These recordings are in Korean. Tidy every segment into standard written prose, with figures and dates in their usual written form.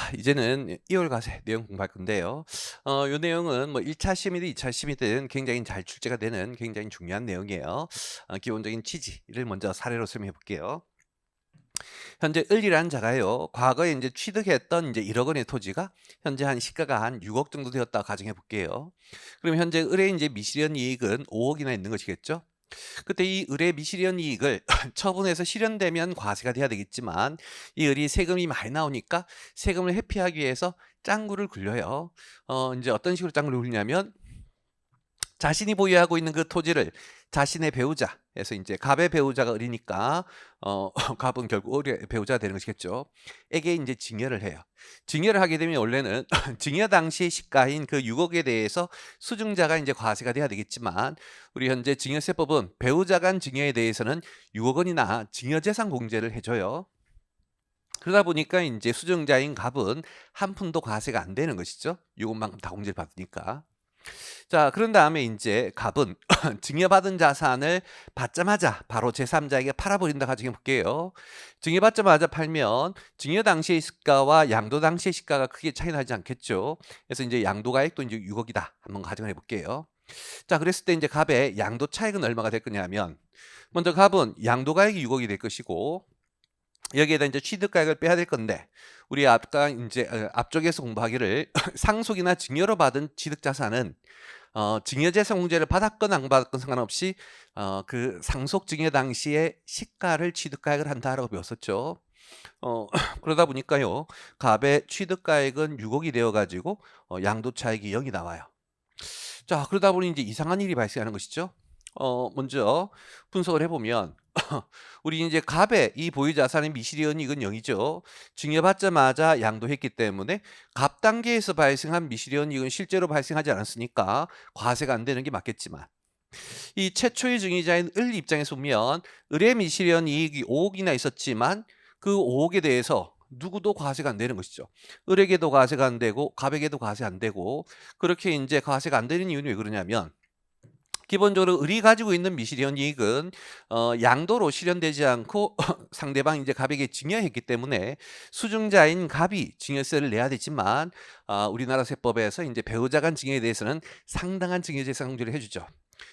자, 이제는 2월 과세 내용 공부할 건데요. 요 내용은 뭐 1차 시험이든 2차 시험이든 굉장히 잘 출제가 되는 굉장히 중요한 내용이에요. 기본적인 취지를 먼저 사례로 설명해 볼게요. 현재 을이라는 자가요, 과거에 이제 취득했던 이제 1억 원의 토지가 현재 한 시가가 한 6억 정도 되었다 가정해 볼게요. 그럼 현재 을의 이제 미실현 이익은 5억이나 있는 것이겠죠? 그때 이 을의 미실현 이익을 처분해서 실현되면 과세가 돼야 되겠지만 이 을이 세금이 많이 나오니까 세금을 회피하기 위해서 짱구를 굴려요. 이제 어떤 식으로 짱구를 굴리냐면 자신이 보유하고 있는 그 토지를 자신의 배우자에서 이제 갑의 배우자가 을이니까 갑은 결국 을의 배우자가 되는 것이겠죠. 에게 이제 증여를 해요. 증여를 하게 되면 원래는 증여 당시의 시가인 그 6억에 대해서 수증자가 이제 과세가 돼야 되겠지만 우리 현재 증여세법은 배우자 간 증여에 대해서는 6억 원이나 증여재산 공제를 해줘요. 그러다 보니까 이제 수증자인 갑은 한 푼도 과세가 안 되는 것이죠. 6억만큼 다 공제를 받으니까. 자, 그런 다음에 이제 갑은 증여받은 자산을 받자마자 바로 제3자에게 팔아버린다 가정해 볼게요. 증여받자마자 팔면 증여 당시의 시가와 양도 당시의 시가가 크게 차이 나지 않겠죠. 그래서 이제 양도가액도 이제 6억이다. 한번 가정해 볼게요. 자, 그랬을 때 이제 갑의 양도 차익은 얼마가 될 거냐면 먼저 갑은 양도가액이 6억이 될 것이고 여기에다 이제 취득가액을 빼야 될 건데 우리 아까 이제 앞쪽에서 공부하기를 상속이나 증여로 받은 취득자산은 증여재산 공제를 받았건 안 받았건 상관없이 그 상속 증여 당시에 시가를 취득가액을 한다라고 배웠었죠. 그러다 보니까요, 갑의 취득가액은 6억이 되어가지고 양도차익이 0이 나와요. 자, 그러다 보니 이제 이상한 일이 발생하는 것이죠. 먼저 분석을 해보면 우리 이제 갑의 이 보유 자산의 미실현 이익은 0이죠. 증여받자마자 양도했기 때문에 갑 단계에서 발생한 미실현 이익은 실제로 발생하지 않았으니까 과세가 안 되는 게 맞겠지만 이 최초의 증여자인 을 입장에서 보면 을의 미실현 이익이 5억이나 있었지만 그 5억에 대해서 누구도 과세가 안 되는 것이죠. 을에게도 과세가 안 되고 갑에게도 과세 안 되고 그렇게 이제 과세가 안 되는 이유는 왜 그러냐면 기본적으로 을이 가지고 있는 미실현 이익은 양도로 실현되지 않고 상대방 이제 갑에게 증여했기 때문에 수증자인 갑이 증여세를 내야 되지만 우리나라 세법에서 이제 배우자 간 증여에 대해서는 상당한 증여재산 공제를 해주죠.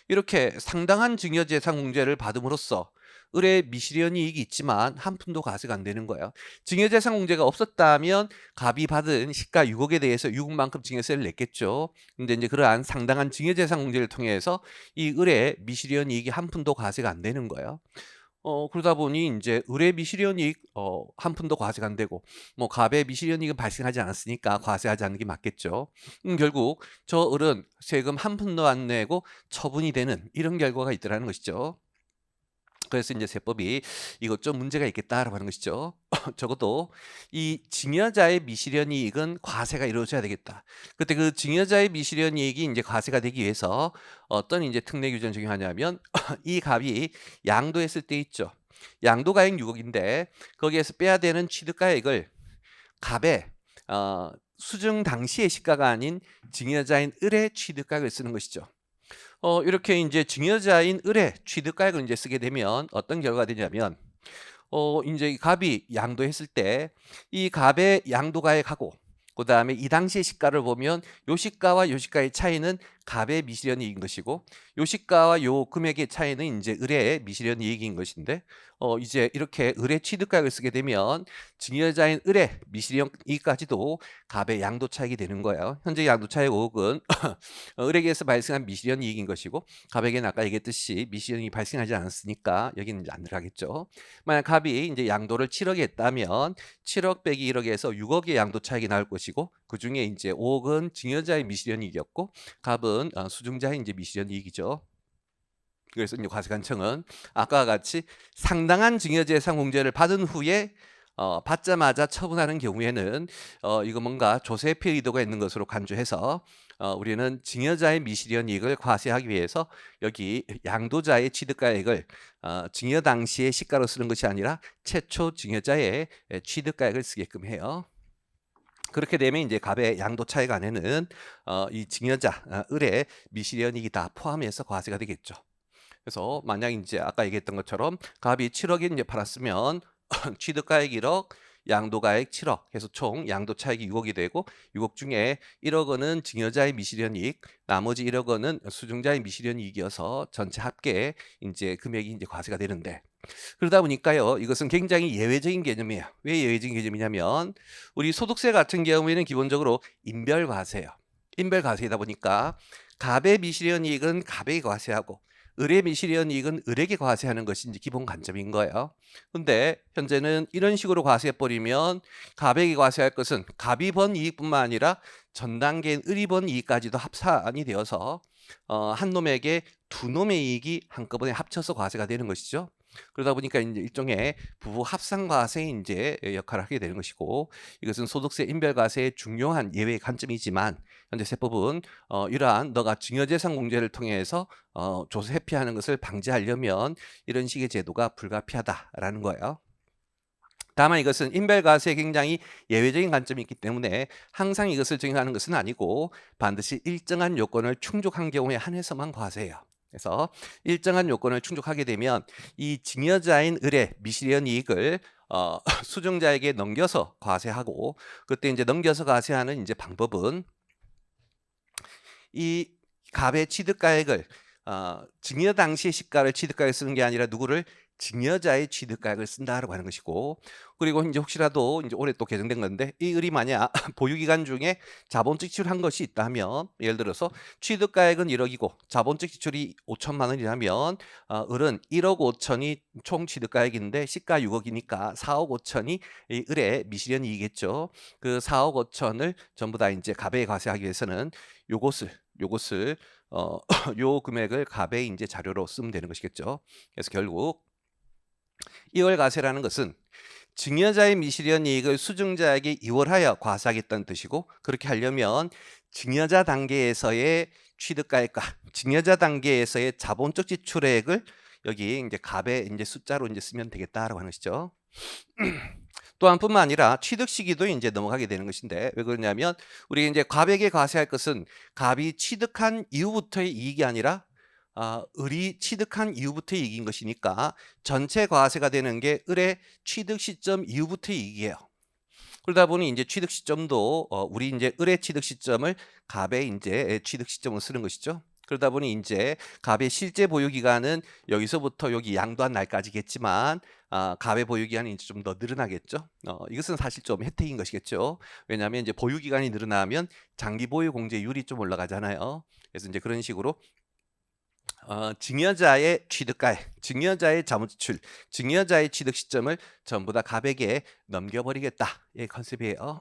이렇게 상당한 증여재산 공제를 받음으로써 을의 미실현 이익이 있지만 한 푼도 과세가 안 되는 거예요. 증여재산 공제가 없었다면 갑이 받은 시가 6억에 대해서 6억만큼 증여세를 냈겠죠. 근데 이제 그러한 상당한 증여재산 공제를 통해서 이 을의 미실현 이익이 한 푼도 과세가 안 되는 거예요. 그러다 보니 이제 을의 미실현 이익 한 푼도 과세가 안 되고 뭐 갑의 미실현 이익은 발생하지 않았으니까 과세하지 않는 게 맞겠죠. 결국 저 을은 세금 한 푼도 안 내고 처분이 되는 이런 결과가 있더라는 것이죠. 그래서 이제 세법이 이것 좀 문제가 있겠다라고 하는 것이죠. 적어도 이 증여자의 미실현 이익은 과세가 이루어져야 되겠다. 그때 그 증여자의 미실현 이익이 이제 과세가 되기 위해서 어떤 이제 특례 규정을 적용하냐면 이 갑이 양도했을 때 있죠. 양도가액 6억인데 거기에서 빼야 되는 취득가액을 갑의 수증 당시의 시가가 아닌 증여자인 을의 취득가액을 쓰는 것이죠. 이렇게 이제 증여자인 을의 취득가액을 이제 쓰게 되면 어떤 결과가 되냐면 이제 이 갑이 양도했을 때 이 갑의 양도가액하고 그다음에 이 당시의 시가를 보면 요 시가와 요 시가의 차이는 갑의 미실현 이익인 것이고 요 시가와 요 금액의 차이는 이제 을의 미실현 이익인 것인데 이제 이렇게 을의 취득가액을 쓰게 되면 증여자인 을의 미실현 이익까지도 갑의 양도 차익이 되는 거예요. 현재 양도 차익 5억은 을에게서 발생한 미실현 이익인 것이고 갑에게는 아까 얘기했듯이 미실현 이익이 발생하지 않았으니까 여기는 이제 안 들어가겠죠. 만약 갑이 이제 양도를 7억에 했다면 7억 빼기 1억에서 6억의 양도 차익이 나올 것이고 그 중에 이제 5억은 증여자의 미실현 이익이었고 갑은 수증자의 이제 미실현 이익이죠. 그래서 이제 과세관청은 아까와 같이 상당한 증여재산 공제를 받은 후에 받자마자 처분하는 경우에는 이거 뭔가 조세 피해 의도가 있는 것으로 간주해서 우리는 증여자의 미실현 이익을 과세하기 위해서 여기 양도자의 취득가액을 증여 당시의 시가로 쓰는 것이 아니라 최초 증여자의 취득가액을 쓰게끔 해요. 그렇게 되면 이제 갑의 양도 차익 안에는 이 증여자 을의 미실현 이익이 다 포함해서 과세가 되겠죠. 그래서 만약 이제 아까 얘기했던 것처럼 갑이 7억에 이제 팔았으면 취득가액 1억, 양도가액 7억 해서 총 양도차익이 6억이 되고 6억 중에 1억 원은 증여자의 미실현이익, 나머지 1억 원은 수증자의 미실현이익이어서 전체 합계 이제 금액이 이제 과세가 되는데 그러다 보니까요, 이것은 굉장히 예외적인 개념이에요. 왜 예외적인 개념이냐면 우리 소득세 같은 경우에는 기본적으로 인별과세예요. 인별과세이다 보니까 갑의 미실현이익은 갑에게 과세하고 을의 미실현이익은 을에게 과세하는 것이 이제 기본 관점인 거예요. 근데 현재는 이런 식으로 과세해버리면 갑에게 과세할 것은 갑이 번 이익뿐만 아니라 전 단계인 을이 번 이익까지도 합산이 되어서 한 놈에게 두 놈의 이익이 한꺼번에 합쳐서 과세가 되는 것이죠. 그러다 보니까 이제 일종의 부부 합산 과세의 이제 역할을 하게 되는 것이고 이것은 소득세 인별과세의 중요한 예외 관점이지만 현재 세법은 이러한 너가 증여재산 공제를 통해서 조세 회피하는 것을 방지하려면 이런 식의 제도가 불가피하다라는 거예요. 다만 이것은 인별과세에 굉장히 예외적인 관점이 있기 때문에 항상 이것을 적용하는 것은 아니고 반드시 일정한 요건을 충족한 경우에 한해서만 과세해요. 그래서 일정한 요건을 충족하게 되면 이 증여자인 을의 미실현 이익을 수증자에게 넘겨서 과세하고 그때 이제 넘겨서 과세하는 이제 방법은 이 갑의 취득가액을 증여 당시의 시가를 취득가액 쓰는 게 아니라 누구를 증여자의 취득가액을 쓴다라고 하는 것이고 그리고 이제 혹시라도 이제 올해 또 개정된 건데 이 을이 만약 보유기간 중에 자본적 지출한 것이 있다면 예를 들어서 취득가액은 1억이고 자본적 지출이 5천만 원이라면 을은 1억 5천이 총 취득가액인데 시가 6억이니까 4억 5천이 이 을의 미실현 이익이겠죠. 그 4억 5천을 전부 다 이제 갑에 과세하기 위해서는 요것을 요 금액을 갑의 이제 자료로 쓰면 되는 것이겠죠. 그래서 결국 이월과세라는 것은 증여자의 미실현 이익을 수증자에게 이월하여 과세하겠다는 뜻이고 그렇게 하려면 증여자 단계에서의 취득가액과 증여자 단계에서의 자본적 지출액을 여기 이제 갑의 이제 숫자로 이제 쓰면 되겠다라고 하는 것이죠. 또한 뿐만 아니라 취득 시기도 이제 넘어가게 되는 것인데 왜 그러냐면 우리 이제 갑에게 과세할 것은 갑이 취득한 이후부터의 이익이 아니라 을이 취득한 이후부터의 이익인 것이니까 전체 과세가 되는 게 을의 취득 시점 이후부터의 이익이에요. 그러다 보니 이제 취득 시점도 우리 이제 을의 취득 시점을 갑의 이제 취득 시점으로 쓰는 것이죠. 그러다 보니 이제 갑의 실제 보유 기간은 여기서부터 여기 양도한 날까지겠지만 갑의 보유 기간이 이제 좀 더 늘어나겠죠. 이것은 사실 좀 혜택인 것이겠죠. 왜냐하면 이제 보유 기간이 늘어나면 장기 보유 공제율이 좀 올라가잖아요. 그래서 이제 그런 식으로 증여자의 취득가액, 증여자의 자본지출, 증여자의 취득 시점을 전부 다 갑에게 넘겨버리겠다. 이 컨셉이에요.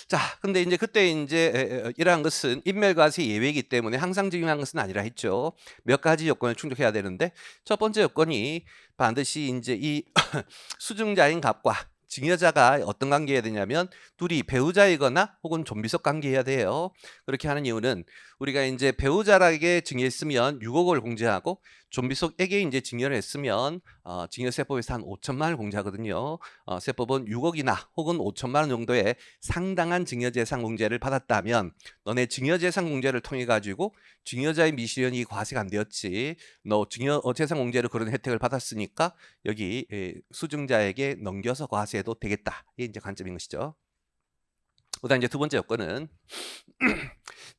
자, 근데 이제 그때 이제 이러한 것은 인멸과세 예외이기 때문에 항상 적용한 것은 아니라 했죠. 몇 가지 요건을 충족해야 되는데 첫 번째 요건이 반드시 이제 이 수증자인 갑과 증여자가 어떤 관계해야 되냐면 둘이 배우자이거나 혹은 좀비속 관계해야 돼요. 그렇게 하는 이유는 우리가 이제 배우자에게 증여했으면 6억을 공제하고 좀비속에게 이제 증여를 했으면 증여세법에서 한 5천만 원을 공제하거든요. 세법은 6억이나 혹은 5천만 원 정도의 상당한 증여재산 공제를 받았다면 너네 증여재산 공제를 통해 가지고 증여자의 미실현이 과세가 안 되었지. 너 증여재산 공제로 그런 혜택을 받았으니까 여기 수증자에게 넘겨서 과세해도 되겠다. 이게 이제 관점인 것이죠. 그다음 이제 두 번째 요건은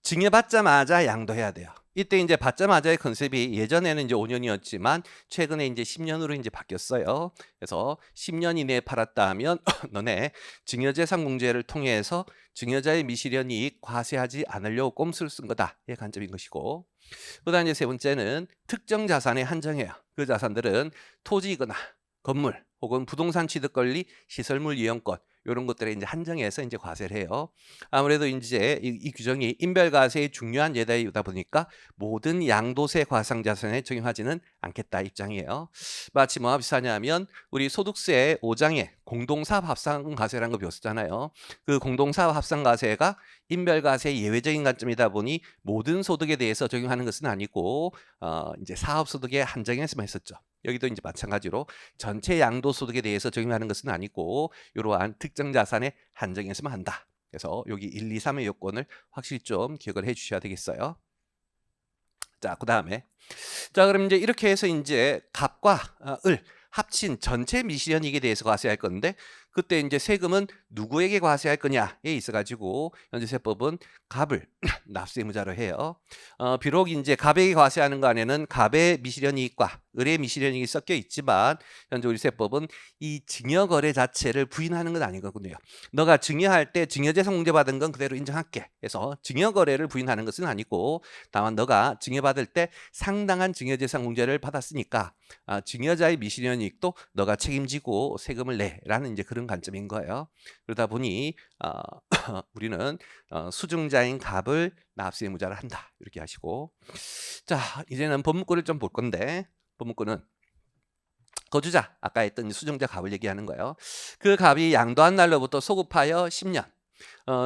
증여받자마자 양도해야 돼요. 이때 이제 받자마자의 컨셉이 예전에는 이제 5년이었지만 최근에 이제 10년으로 이제 바뀌었어요. 그래서 10년 이내에 팔았다 하면 너네 증여재산 공제를 통해서 증여자의 미실현 이익 과세하지 않으려고 꼼수를 쓴 거다. 이게 관점인 것이고. 그다음 이제 세 번째는 특정 자산에 한정해요. 그 자산들은 토지이거나 건물 혹은 부동산 취득 권리, 시설물 이용권 이런 것들에 이제 한정해서 이제 과세를 해요. 아무래도 이제 이 규정이 인별과세의 중요한 예대이다 보니까 모든 양도세 과상 자산에 적용하지는 않겠다 입장이에요. 마치 뭐와 비슷하냐면 우리 소득세 5장에 공동사업 합산과세라는 거 배웠잖아요. 그 공동사업 합산과세가 인별과세의 예외적인 관점이다 보니 모든 소득에 대해서 적용하는 것은 아니고 이제 사업소득에 한정해서만 했었죠. 여기도 이제 마찬가지로 전체 양도소득에 대해서 적용하는 것은 아니고 이러한 특정 자산에 한정해서만 한다. 그래서 여기 1, 2, 3의 요건을 확실히 좀 기억을 해 주셔야 되겠어요. 자, 그다음에 그럼 이제 이렇게 해서 이제 갑과 을 합친 전체 미실현이익에 대해서 과세할 건데 그때 이제 세금은 누구에게 과세할 거냐에 있어가지고 현재 세법은 갑을 납세의무자로 해요. 비록 이제 갑에게 과세하는 거 안에는 갑의 미실현이익과 을의 미실현이익이 섞여 있지만 현재 우리 세법은 이 증여거래 자체를 부인하는 건 아니거든요. 너가 증여할 때 증여재산 공제받은 건 그대로 인정할게. 그래서 증여거래를 부인하는 것은 아니고 다만 너가 증여받을 때 상당한 증여재산 공제를 받았으니까 증여자의 미실현이익도 너가 책임지고 세금을 내라는 이제 그런 관점인 거예요. 그러다 보니 우리는 수증자인 갑을 납세의무자를 한다 이렇게 하시고, 자 이제는 법문구를 좀 볼 건데 법문구는 거주자 아까 했던 수증자 갑을 얘기하는 거예요. 그 갑이 양도한 날로부터 소급하여 10년.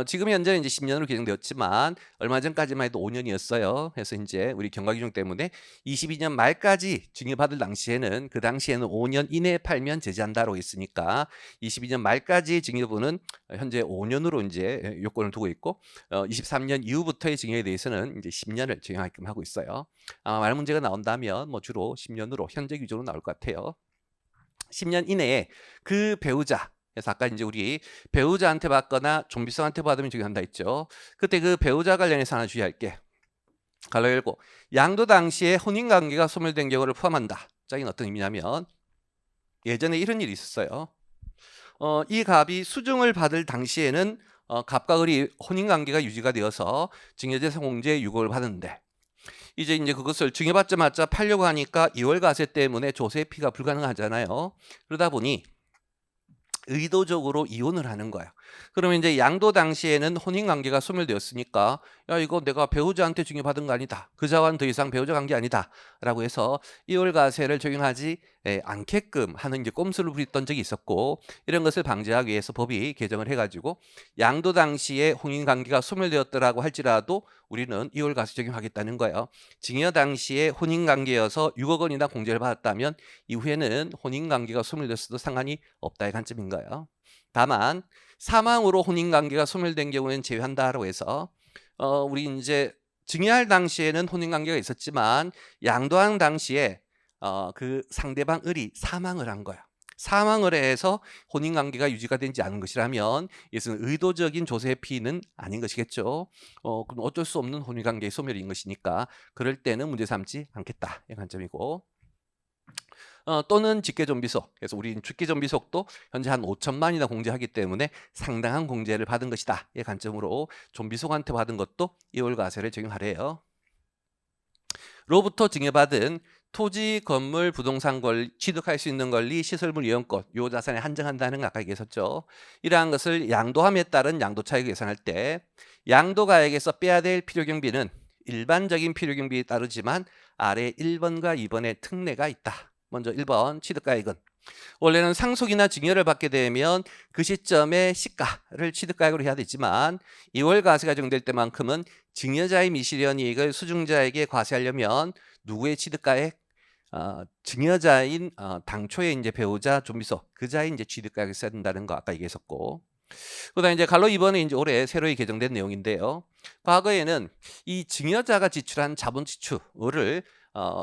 지금 현재 이제 10년으로 개정되었지만 얼마 전까지만 해도 5년이었어요. 그래서 이제 우리 경과기준 때문에 22년 말까지 증여받을 당시에는 그 당시에는 5년 이내에 팔면 제지한다고 했으니까 22년 말까지 증여분은 현재 5년으로 이제 요건을 두고 있고 23년 이후부터의 증여에 대해서는 이제 10년을 적용하게끔 하고 있어요. 아마 말 문제가 나온다면 뭐 주로 10년으로 현재 기준으로 나올 것 같아요. 10년 이내에 그 배우자, 그래서 아까 이제 우리 배우자한테 받거나 좀비성한테 받으면 적용한다 했죠. 그때 그 배우자 관련해서 하나 주의할게. 갈로 열고 양도 당시에 혼인관계가 소멸된 경우를 포함한다. 자, 이건 어떤 의미냐면 예전에 이런 일이 있었어요. 이 갑이 수증을 받을 당시에는 갑과 을이 혼인관계가 유지가 되어서 증여재산 공제 유고를 받았는데 이제 그것을 증여받자마자 팔려고 하니까 2월 과세 때문에 조세 피가 불가능하잖아요. 그러다 보니 의도적으로 이혼을 하는 거야. 그러면 이제 양도 당시에는 혼인 관계가 소멸되었으니까 야 이거 내가 배우자한테 증여받은 거 아니다. 그자와는 더 이상 배우자 관계 아니다라고 해서 이월과세를 적용하지 않게끔 하는 이제 꼼수를 부렸던 적이 있었고, 이런 것을 방지하기 위해서 법이 개정을 해가지고 양도 당시에 혼인 관계가 소멸되었더라고 할지라도 우리는 이월과세 적용하겠다는 거예요. 증여 당시에 혼인 관계여서 6억 원이나 공제를 받았다면 이후에는 혼인 관계가 소멸됐어도 상관이 없다의 관점인 거예요. 다만 사망으로 혼인 관계가 소멸된 경우는 제외한다라고 해서 우리 이제 증여할 당시에는 혼인 관계가 있었지만 양도한 당시에 그 상대방 을이 사망을 한 거야. 사망을 해서 혼인 관계가 유지가 되지 않은 것이라면 이것은 의도적인 조세 피는 아닌 것이겠죠. 그럼 어쩔 수 없는 혼인 관계의 소멸인 것이니까 그럴 때는 문제 삼지 않겠다 이 관점이고. 또는 직계존비속. 그래서 우리 직계존비속도 현재 한 5천만이나 공제하기 때문에 상당한 공제를 받은 것이다. 이 관점으로 존비속한테 받은 것도 이월과세를 적용하래요. 로부터 증여받은 토지, 건물, 부동산 권 취득할 수 있는 권리, 시설물 이용권, 요 자산에 한정한다는 거 아까 얘기했었죠. 이러한 것을 양도함에 따른 양도차익 계산할 때 양도가액에서 빼야 될 필요경비는 일반적인 필요경비에 따르지만 아래 1번과 2번의 특례가 있다. 먼저 1번 취득가액은 원래는 상속이나 증여를 받게 되면 그 시점에 시가를 취득가액으로 해야 되지만 2월 과세가 적용될 때만큼은 증여자의 미실현이익을 수증자에게 과세하려면 누구의 취득가액? 증여자인 당초에 이제 배우자 존비속 그자의 이제 취득가액을 써야 된다는 거 아까 얘기했었고, 그다음에 이제 갈로 이번에 이제 올해 새로 개정된 내용인데요. 과거에는 이 증여자가 지출한 자본 지출을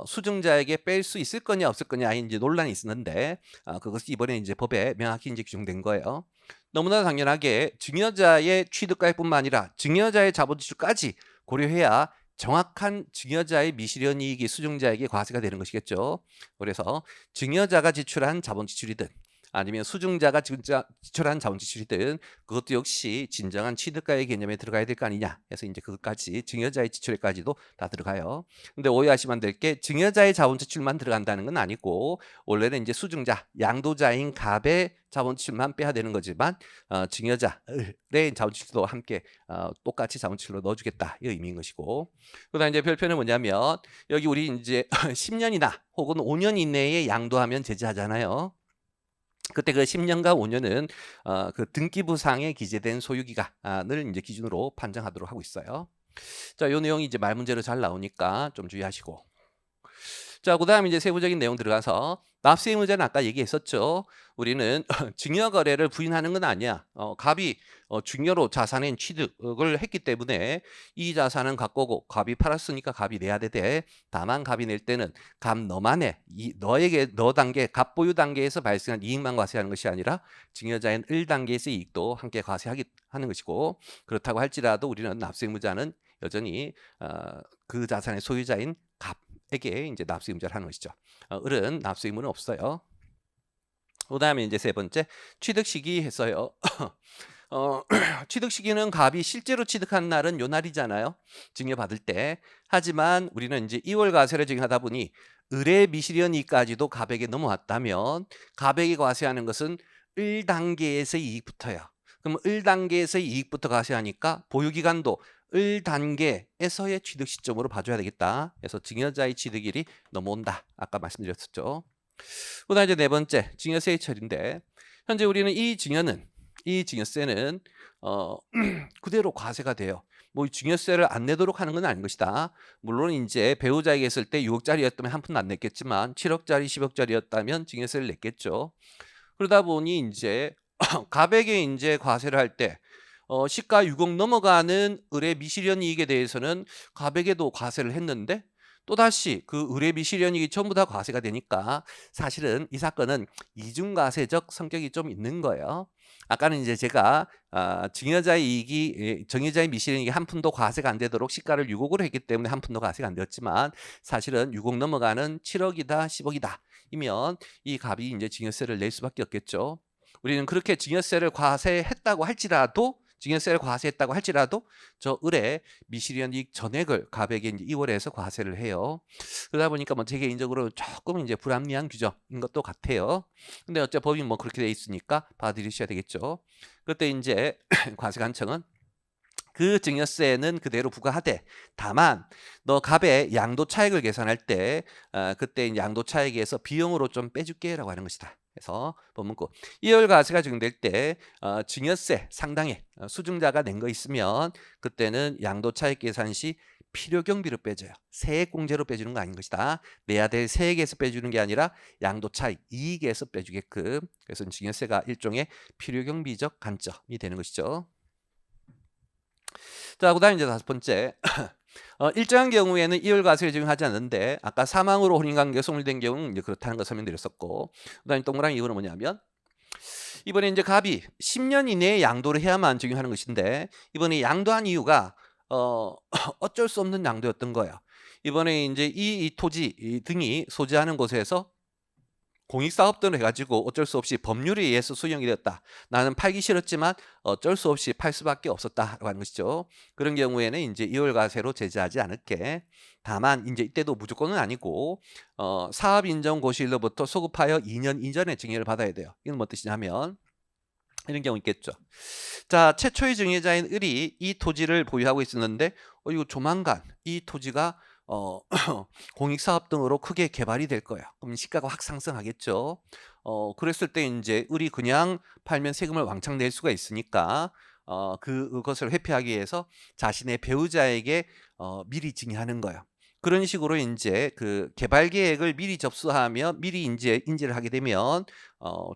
수증자에게 뺄 수 있을 거냐 없을 거냐 이제 논란이 있었는데 그것이 이번에 이제 법에 명확히 이제 규정된 거예요. 너무나 당연하게 증여자의 취득가액뿐만 아니라 증여자의 자본 지출까지 고려해야 정확한 증여자의 미실현이익이 수증자에게 과세가 되는 것이겠죠. 그래서 증여자가 지출한 자본 지출이든 아니면 수증자가 지출한 자본 지출이든 그것도 역시 진정한 취득가의 개념에 들어가야 될 거 아니냐 해서 이제 그것까지 증여자의 지출에까지도 다 들어가요. 근데 오해하시면 안 될 게 증여자의 자본 지출만 들어간다는 건 아니고 원래는 이제 수증자 양도자인 갑의 자본 지출만 빼야 되는 거지만 증여자의 자본 지출도 함께 똑같이 자본 지출로 넣어주겠다 이 의미인 것이고, 그다음 이제 별표는 뭐냐면 여기 우리 이제 10년이나 혹은 5년 이내에 양도하면 제지하잖아요. 그때 그 10년과 5년은 그 등기부상에 기재된 소유기간을 이제 기준으로 판정하도록 하고 있어요. 자, 요 내용이 이제 말 문제로 잘 나오니까 좀 주의하시고. 자, 그다음에 이제 세부적인 내용 들어가서 납세 의무자는 아까 얘기했었죠. 우리는 증여 거래를 부인하는 건 아니야. 갑이 증여로 자산의 취득을 했기 때문에 이 자산은 갑거고 갑이 팔았으니까 갑이 내야 되되, 다만 갑이 낼 때는 갑 너만의 너에게 너 단계 갑 보유 단계에서 발생한 이익만 과세하는 것이 아니라 증여자인 을 단계에서 이익도 함께 과세하는 것이고, 그렇다고 할지라도 우리는 납세 의무자는 여전히 그 자산의 소유자인 갑에게 이제 납세 의무자를 하는 것이죠. 을은 납세 의무는 없어요. 그다음에 이제 세 번째, 취득 시기 했어요. 취득 시기는 갑이 실제로 취득한 날은 요 날이잖아요. 증여받을 때. 하지만 우리는 이제 2월 과세를 적용하다 보니 을의 미실현이익까지도 갑에게 넘어왔다면 갑에게 과세하는 것은 을 단계에서의 이익부터요. 그럼 을 단계에서의 이익부터 과세하니까 보유기간도 을 단계에서의 취득 시점으로 봐줘야 되겠다. 그래서 증여자의 취득일이 넘어온다. 아까 말씀드렸었죠. 그다음 이제 네 번째, 증여세의 처리인데, 현재 우리는 이 증여세는 그대로 과세가 돼요. 뭐 증여세를 안 내도록 하는 건 아닌 것이다. 물론 이제 배우자에게 했을 때 6억짜리였다면 한 푼도 안 냈겠지만 7억짜리, 10억짜리였다면 증여세를 냈겠죠. 그러다 보니 이제 갑에게 이제 과세를 할 때 시가 6억 넘어가는 을의 미실현 이익에 대해서는 갑에게도 과세를 했는데, 또다시 그 을의 미실현 이익이 전부 다 과세가 되니까 사실은 이 사건은 이중과세적 성격이 좀 있는 거예요. 아까는 이제 제가 증여자의 이익이 정여자의 미실현 이익이 한 푼도 과세가 안 되도록 시가를 6억으로 했기 때문에 한 푼도 과세가 안 되었지만, 사실은 6억 넘어가는 7억이다 10억이다 이면 이 갑이 이제 증여세를 낼 수밖에 없겠죠. 우리는 그렇게 증여세를 과세했다고 할지라도 저 을의 미실현 이익 전액을 갑에게 이제 2월에서 과세를 해요. 그러다 보니까 뭐 제 개인적으로 조금 이제 불합리한 규정인 것도 같아요. 근데 어째 법이 뭐 그렇게 돼 있으니까 받아들이셔야 되겠죠. 그때 이제 과세관청은 그 증여세는 그대로 부과하되, 다만 너 갑의 양도 차익을 계산할 때 그때 양도 차익에서 비용으로 좀 빼줄게라고 하는 것이다. 그래서 법문구 2월 과세가 적용될 때 증여세 상당액 수증자가 낸 거 있으면 그때는 양도 차익 계산 시 필요 경비로 빼줘요. 세액 공제로 빼주는 거 아닌 것이다. 내야 될 세액에서 빼주는 게 아니라 양도 차익 이익에서 빼주게끔. 그래서 증여세가 일종의 필요 경비적 관점이 되는 것이죠. 자, 그다음 이제 다섯 번째. 일정한 경우에는 이월 과세를 적용하지 않는데, 아까 사망으로 혼인관계가 소멸된 경우는 이제 그렇다는 거 설명드렸었고, 그다음에 동그라미 이거는 뭐냐면, 이번에 이제 갑이 10년 이내에 양도를 해야만 적용하는 것인데, 이번에 양도한 이유가 어쩔 수 없는 양도였던 거예요. 이번에 이제 이 토지 등이 소지하는 곳에서 공익사업 등을 해가지고 어쩔 수 없이 법률에 의해서 수용이 되었다. 나는 팔기 싫었지만 어쩔 수 없이 팔 수밖에 없었다라고 하는 것이죠. 그런 경우에는 이제 이월과세로 제재하지 않을게. 다만 이제 이때도 무조건은 아니고 사업 인정 고시일로부터 소급하여 2년 이전에 증여를 받아야 돼요. 이건 뭐 뜻이냐면 이런 경우 있겠죠. 자, 최초의 증여자인 을이 이 토지를 보유하고 있었는데 이거 조만간 이 토지가 공익사업 등으로 크게 개발이 될 거야. 그럼 시가가 확 상승하겠죠. 그랬을 때 이제 을이 그냥 팔면 세금을 왕창 낼 수가 있으니까 그것을 회피하기 위해서 자신의 배우자에게 미리 증여하는 거예요. 그런 식으로 이제 그 개발 계획을 미리 접수하며 미리 인지를 하게 되면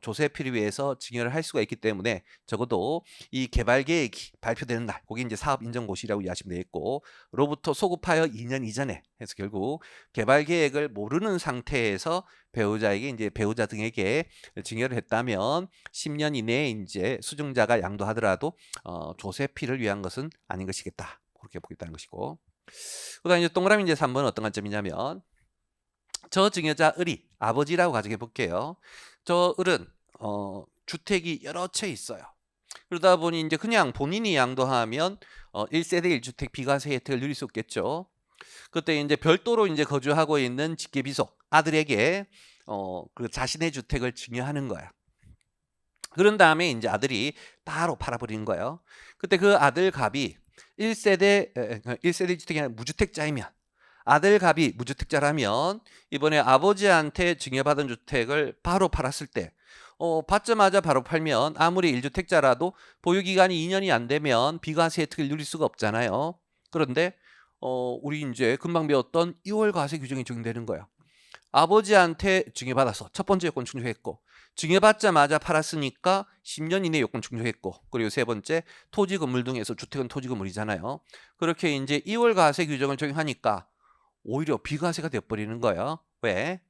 조세 필요에 의해서 증여를 할 수가 있기 때문에 적어도 이 개발 계획이 발표되는 날, 그게 이제 사업 인정 고시라고 이해하시면 되겠고, 로부터 소급하여 2년 이전에 해서 결국 개발 계획을 모르는 상태에서 배우자에게 이제 배우자 등에게 증여를 했다면 10년 이내에 이제 수증자가 양도하더라도 조세 필을 위한 것은 아닌 것이겠다. 그렇게 보겠다는 것이고. 그다음에 이제 동그라미 이제 3번은 어떤 관점이냐면, 저 증여자 을이 아버지라고 가정해 볼게요. 저 을은 주택이 여러 채 있어요. 그러다 보니 이제 그냥 본인이 양도하면 1세대 1주택 비과세 혜택을 누릴 수 없겠죠. 그때 이제 별도로 이제 거주하고 있는 직계비속 아들에게 그 자신의 주택을 증여하는 거야. 그런 다음에 이제 아들이 바로 팔아버리는 거예요. 그때 그 아들 갑이 1세대 주택이 아니라 무주택자이면, 아들 갑이 무주택자라면 이번에 아버지한테 증여받은 주택을 바로 팔았을 때 받자마자 바로 팔면 아무리 1주택자라도 보유기간이 2년이 안 되면 비과세 혜택을 누릴 수가 없잖아요. 그런데 우리 이제 금방 배웠던 2월 과세 규정이 적용되는 거예요. 아버지한테 증여받아서 첫 번째 요건 충족했고, 증여받자마자 팔았으니까 10년 이내 요건 충족했고, 그리고 세 번째 토지 건물 등에서 주택은 토지 건물이잖아요. 그렇게 이제 2월 과세 규정을 적용하니까 오히려 비과세가 되어버리는 거예요. 왜?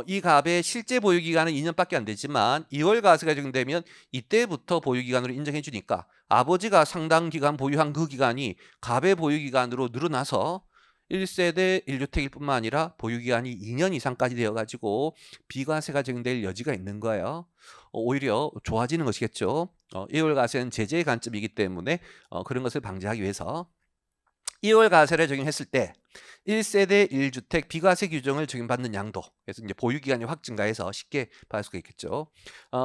이 갑의 실제 보유기간은 2년밖에 안 되지만 2월 과세가 적용되면 이때부터 보유기간으로 인정해 주니까 아버지가 상당 기간 보유한 그 기간이 갑의 보유기간으로 늘어나서 1세대 1주택일 뿐만 아니라 보유기간이 2년 이상까지 되어가지고 비과세가 적용될 여지가 있는 거예요. 오히려 좋아지는 것이겠죠. 2월 과세는 제재의 관점이기 때문에 그런 것을 방지하기 위해서 2월 과세를 적용했을 때 1세대 1주택 비과세 규정을 적용받는 양도, 그래서 이제 보유기간이 확 증가해서 쉽게 받을 수가 있겠죠.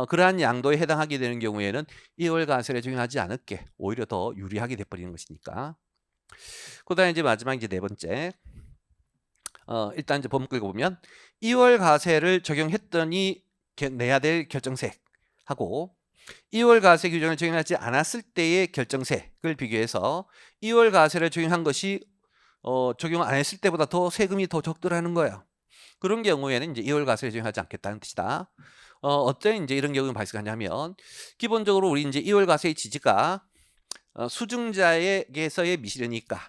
그러한 양도에 해당하게 되는 경우에는 2월 과세를 적용하지 않을게 오히려 더 유리하게 돼버리는 것이니까. 그다음에 이제 마지막 이제 네 번째, 일단 이제 법문 끌고 보면 2월 과세를 적용했더니 내야 될 결정세하고 2월 과세 규정을 적용하지 않았을 때의 결정세를 비교해서 2월 과세를 적용한 것이 적용 안 했을 때보다 더 세금이 더 적더라는 거예요. 그런 경우에는 이제 2월 과세를 적용하지 않겠다는 뜻이다. 어떤 이제 이런 경우가 발생하냐면 기본적으로 우리 이제 2월 과세의 지지가 수증자에게서의 미실현이익과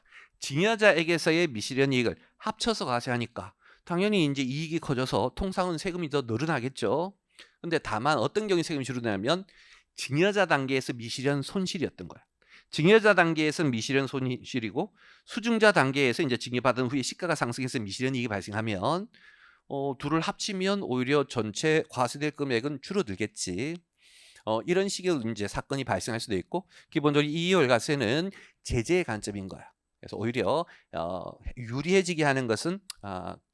증여자에게서의 미실현이익을 합쳐서 과세하니까 당연히 이제 이익이 커져서 통상은 세금이 더 늘어나겠죠. 근데 다만 어떤 경우에 세금이 줄어드냐면 증여자 단계에서 미실현 손실이었던 거야. 증여자 단계에서는 미실현 손실이고 수증자 단계에서 이제 증여받은 후에 시가가 상승해서 미실현 이익이 발생하면 둘을 합치면 오히려 전체 과세될 금액은 줄어들겠지. 이런 식의 이제 사건이 발생할 수도 있고 기본적으로 2월 과세는 제재의 관점인 거야. 그래서 오히려 유리해지게 하는 것은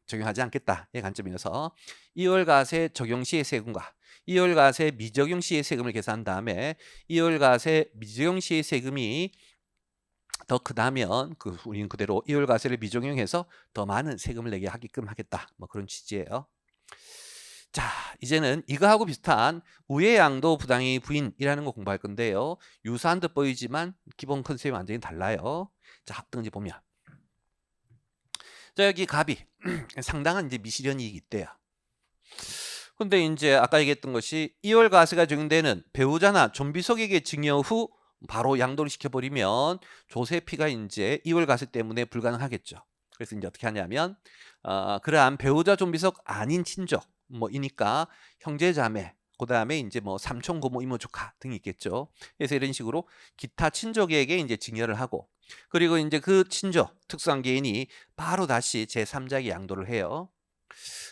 적용하지 않겠다의 관점이어서 2월 과세 적용 시의 세금과 2월 과세 미적용 시의 세금을 계산한 다음에 2월 과세 미적용 시의 세금이 더 크다면 우리는 그대로 2월 과세를 미적용해서 더 많은 세금을 내게 하게끔 하겠다. 뭐 그런 취지예요. 자, 이제는 이거하고 비슷한 우회 양도 부당이익 부인이라는 거 공부할 건데요. 유사한 듯 보이지만 기본 컨셉이 완전히 달라요. 자, 학등지 보면 자, 여기 갑이 상당한 이제 미실현 이익이 있대요. 근데 이제 아까 얘기했던 것이 2월 과세가 적용되는 배우자나 존비속에게 증여 후 바로 양도를 시켜버리면 조세피가 이제 2월 과세 때문에 불가능하겠죠. 그래서 이제 어떻게 하냐면 그러한 배우자 존비속 아닌 친족 뭐이니까 형제자매, 그 다음에 이제 뭐 삼촌, 고모, 이모, 조카 등이 있겠죠. 그래서 이런 식으로 기타 친족에게 이제 증여를 하고 그리고 이제 그 친족 특수한 개인이 바로 다시 제3자에게 양도를 해요.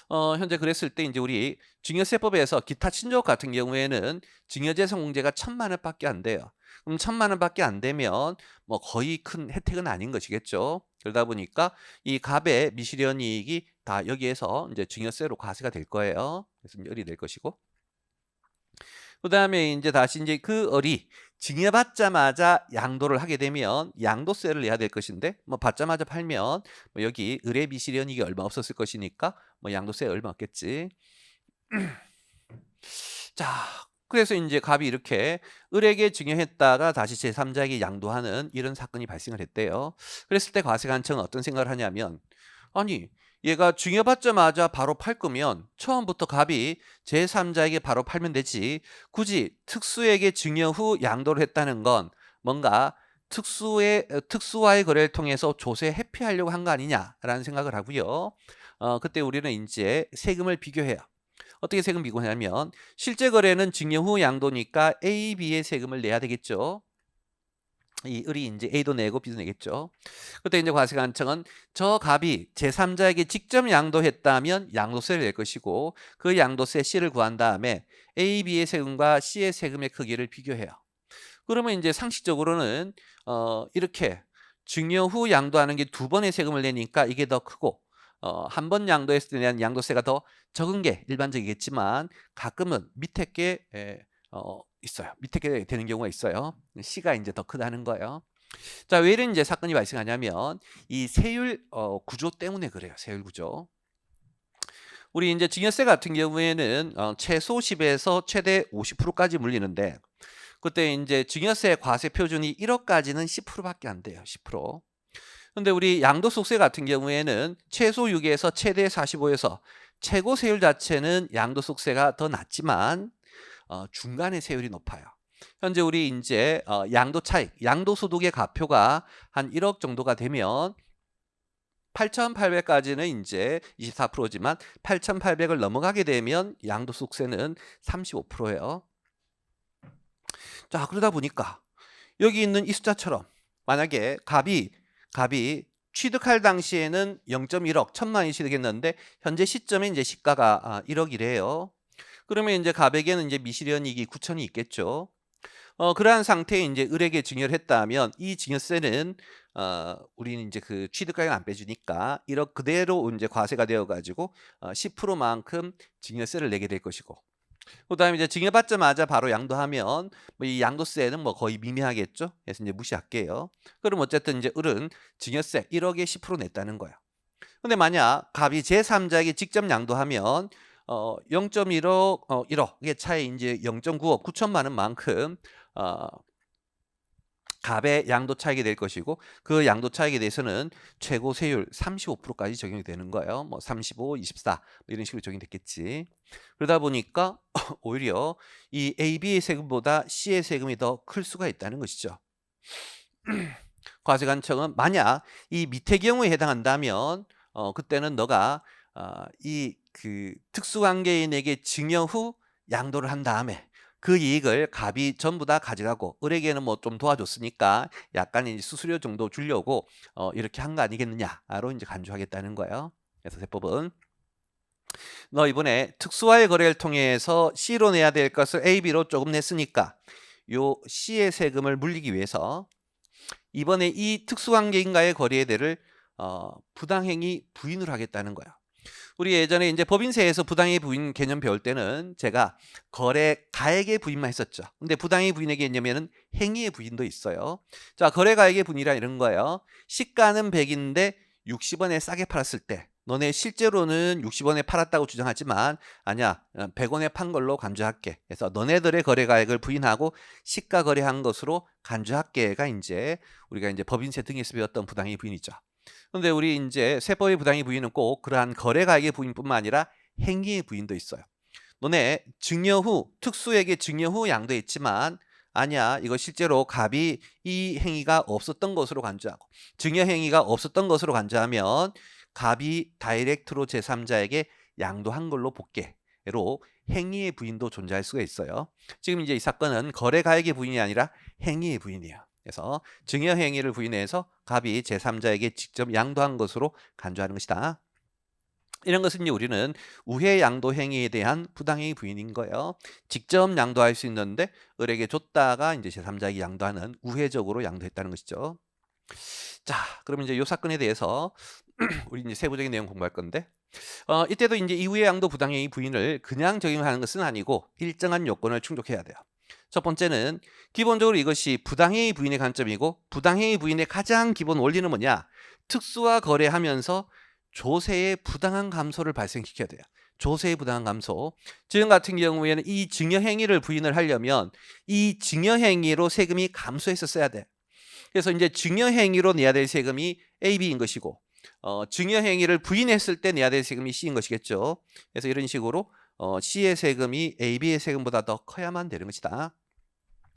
현재 그랬을 때 이제 우리 증여세법에서 기타 친족 같은 경우에는 증여재 성공제가 1,000만 원밖에 안 돼요. 그럼 1,000만 원밖에 안 되면 뭐 거의 큰 혜택은 아닌 것이겠죠. 그러다 보니까 이 갑의 미실현 이익이 다 여기에서 이제 증여세로 과세가 될 거예요. 그래서 이제 을이 될 것이고. 그다음에 이제 다시 이제 그 을이 증여받자마자 양도를 하게 되면 양도세를 내야 될 것인데 뭐 받자마자 팔면 뭐 여기 을의 미실현 이익이 얼마 없었을 것이니까 뭐 양도세 얼마 없겠지. 자, 그래서 이제 갑이 이렇게 을에게 증여했다가 다시 제3자에게 양도하는 이런 사건이 발생을 했대요. 그랬을 때 과세관청은 어떤 생각을 하냐면 아니 얘가 증여받자마자 바로 팔 거면 처음부터 갑이 제3자에게 바로 팔면 되지 굳이 특수에게 증여 후 양도를 했다는 건 뭔가 특수와의 거래를 통해서 조세 회피하려고 한 거 아니냐라는 생각을 하고요. 그때 우리는 이제 세금을 비교해요. 어떻게 세금 비교하냐면 실제 거래는 증여 후 양도니까 A, B의 세금을 내야 되겠죠. 이 을이 이제 A도 내고 B도 내겠죠. 그때 이제 과세관청은 저 갑이 제3자에게 직접 양도했다면 양도세를 낼 것이고 그 양도세 C를 구한 다음에 A, B의 세금과 C의 세금의 크기를 비교해요. 그러면 이제 상식적으로는 이렇게 증여 후 양도하는 게 2번의 세금을 내니까 이게 더 크고 한 번 양도했을 때 내는 양도세가 더 적은 게 일반적이겠지만 가끔은 밑에 게 있어요. 밑에 게 되는 경우가 있어요. C가 이제 더 크다는 거예요. 자, 왜 이런 이제 사건이 발생하냐면 이 세율 구조 때문에 그래요. 세율 구조. 우리 이제 증여세 같은 경우에는 최소 10에서 최대 50%까지 물리는데 그때 이제 증여세 과세 표준이 1억까지는 10%밖에 안 돼요. 10%. 근데 우리 양도소득세 같은 경우에는 최소 6에서 최대 45에서 최고 세율 자체는 양도소득세가 더 낮지만 중간에 세율이 높아요. 현재 우리 이제 양도 차익, 양도소득의 가표가 한 1억 정도가 되면 8,800까지는 이제 24%지만 8,800을 넘어가게 되면 양도소득세는 35%예요. 자, 그러다 보니까 여기 있는 이 숫자처럼 만약에 갑이 취득할 당시에는 0.1억, 1,000만원이 취득했는데 현재 시점에 이제 시가가 1억이래요. 그러면 이제 갑에게는 이제 미실현이익이 9천이 있겠죠. 그러한 상태에 이제 을에게 증여를 했다면 이 증여세는 우리는 이제 그 취득가액을 안 빼주니까 1억 그대로 이제 과세가 되어 가지고 10%만큼 증여세를 내게 될 것이고, 그다음에 이제 증여받자마자 바로 양도하면 뭐 이 양도세는 뭐 거의 미미하겠죠. 그래서 이제 무시할게요. 그럼 어쨌든 이제 을은 증여세 1억에 10% 냈다는 거예요. 근데 만약 갑이 제3자에게 직접 양도하면 0.1억 1억의 차이 이제 0.9억 9천만 원만큼 갑의 양도 차익이 될 것이고, 그 양도 차익에 대해서는 최고 세율 35%까지 적용이 되는 거예요. 뭐 35, 24 뭐 이런 식으로 적용이 됐겠지. 그러다 보니까 오히려 이 A, B의 세금보다 C의 세금이 더 클 수가 있다는 것이죠. 과세관청은 만약 이 밑의 경우에 해당한다면 그때는 너가 이 그 특수관계인에게 증여 후 양도를 한 다음에 그 이익을 갑이 전부 다 가져가고 을에게는 뭐 좀 도와줬으니까 약간 이제 수수료 정도 주려고 이렇게 한 거 아니겠느냐로 이제 간주하겠다는 거예요. 그래서 세법은 너 이번에 특수화의 거래를 통해서 C로 내야 될 것을 A, B로 조금 냈으니까 요 C의 세금을 물리기 위해서 이번에 이 특수관계인과의 거래에 대를 부당행위 부인을 하겠다는 거예요. 우리 예전에 이제 법인세에서 부당행위 부인 개념 배울 때는 제가 거래 가액의 부인만 했었죠. 근데 부당행위 부인의 개념에는 행위의 부인도 있어요. 자, 거래 가액의 부인이라 이런 거예요. 시가는 100인데 60원에 싸게 팔았을 때 너네 실제로는 60원에 팔았다고 주장하지만 아니야, 100원에 판 걸로 간주할게. 그래서 너네들의 거래 가액을 부인하고 시가 거래한 것으로 간주할게가 이제 우리가 이제 법인세 등에서 배웠던 부당행위 부인이죠. 근데 우리 이제 세법의 부당행위 부인은 꼭 그러한 거래 가액의 부인뿐만 아니라 행위의 부인도 있어요. 너네 증여 후 특수에게 증여 후 양도했지만 아니야, 이거 실제로 갑이 이 행위가 없었던 것으로 간주하고 증여 행위가 없었던 것으로 간주하면 갑이 다이렉트로 제3자에게 양도한 걸로 볼게로 행위의 부인도 존재할 수가 있어요. 지금 이제 이 사건은 거래 가액의 부인이 아니라 행위의 부인이에요. 그래서 증여 행위를 부인해서 갑이 제3자에게 직접 양도한 것으로 간주하는 것이다. 이런 것은 이제 우리는 우회 양도 행위에 대한 부당행위 부인인 거예요. 직접 양도할 수 있는데 을에게 줬다가 이제 제3자에게 양도하는 우회적으로 양도했다는 것이죠. 자, 그럼 이제 이 사건에 대해서 우리 이제 세부적인 내용 공부할 건데, 이때도 이제 이후의 양도 부당행위 부인을 그냥 적용하는 것은 아니고 일정한 요건을 충족해야 돼요. 첫 번째는 기본적으로 이것이 부당행위 부인의 관점이고, 부당행위 부인의 가장 기본 원리는 뭐냐? 특수화 거래하면서 조세의 부당한 감소를 발생시켜야 돼요. 조세의 부당한 감소. 지금 같은 경우에는 이 증여 행위를 부인을 하려면 이 증여 행위로 세금이 감소했었어야 돼. 그래서 이제 증여 행위로 내야 될 세금이 A, B인 것이고, 증여 행위를 부인했을 때 내야 될 세금이 C인 것이겠죠. 그래서 이런 식으로 C의 세금이 A, B의 세금보다 더 커야만 되는 것이다.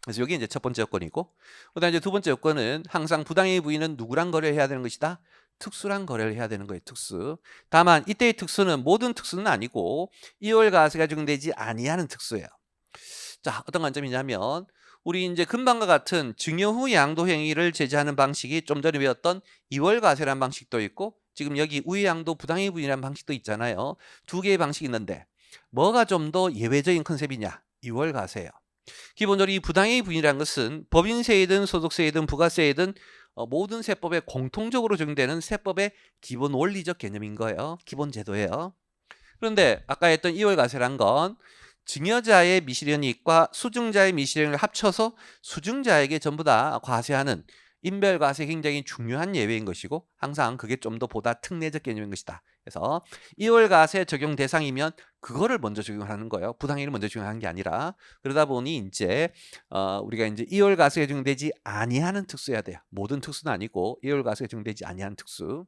그래서 여기 이제 첫 번째 요건이고, 그다음에 이제 두 번째 요건은 항상 부당행위 부인은 누구랑 거래를 해야 되는 것이다? 특수랑 거래를 해야 되는 거예요. 특수. 다만 이때의 특수는 모든 특수는 아니고 이월과세가 적용되지 아니하는 특수예요. 자, 어떤 관점이냐면 우리 이제 금방과 같은 증여 후 양도 행위를 제재하는 방식이 좀 전에 배웠던 이월과세라는 방식도 있고, 지금 여기 우회양도 부당행위 부인이라는 방식도 있잖아요. 두 개의 방식이 있는데 뭐가 좀 더 예외적인 컨셉이냐? 이월과세예요. 기본적으로 이 부당행위 부인이라는 것은 법인세이든 소득세이든 부가세이든 모든 세법에 공통적으로 적용되는 세법의 기본 원리적 개념인 거예요. 기본 제도예요. 그런데 아까 했던 이월과세란 건 증여자의 미실현이익과 수증자의 미실현을 합쳐서 수증자에게 전부 다 과세하는 인별과세 굉장히 중요한 예외인 것이고, 항상 그게 좀 더 보다 특례적 개념인 것이다. 그래서 이월과세 적용 대상이면 그거를 먼저 적용하는 거예요. 부당행위를 먼저 적용하는 게 아니라. 그러다 보니 이제 우리가 이제 이월과세가 적용되지 아니하는 특수여야 돼요. 모든 특수는 아니고 이월과세가 적용되지 아니하는 특수.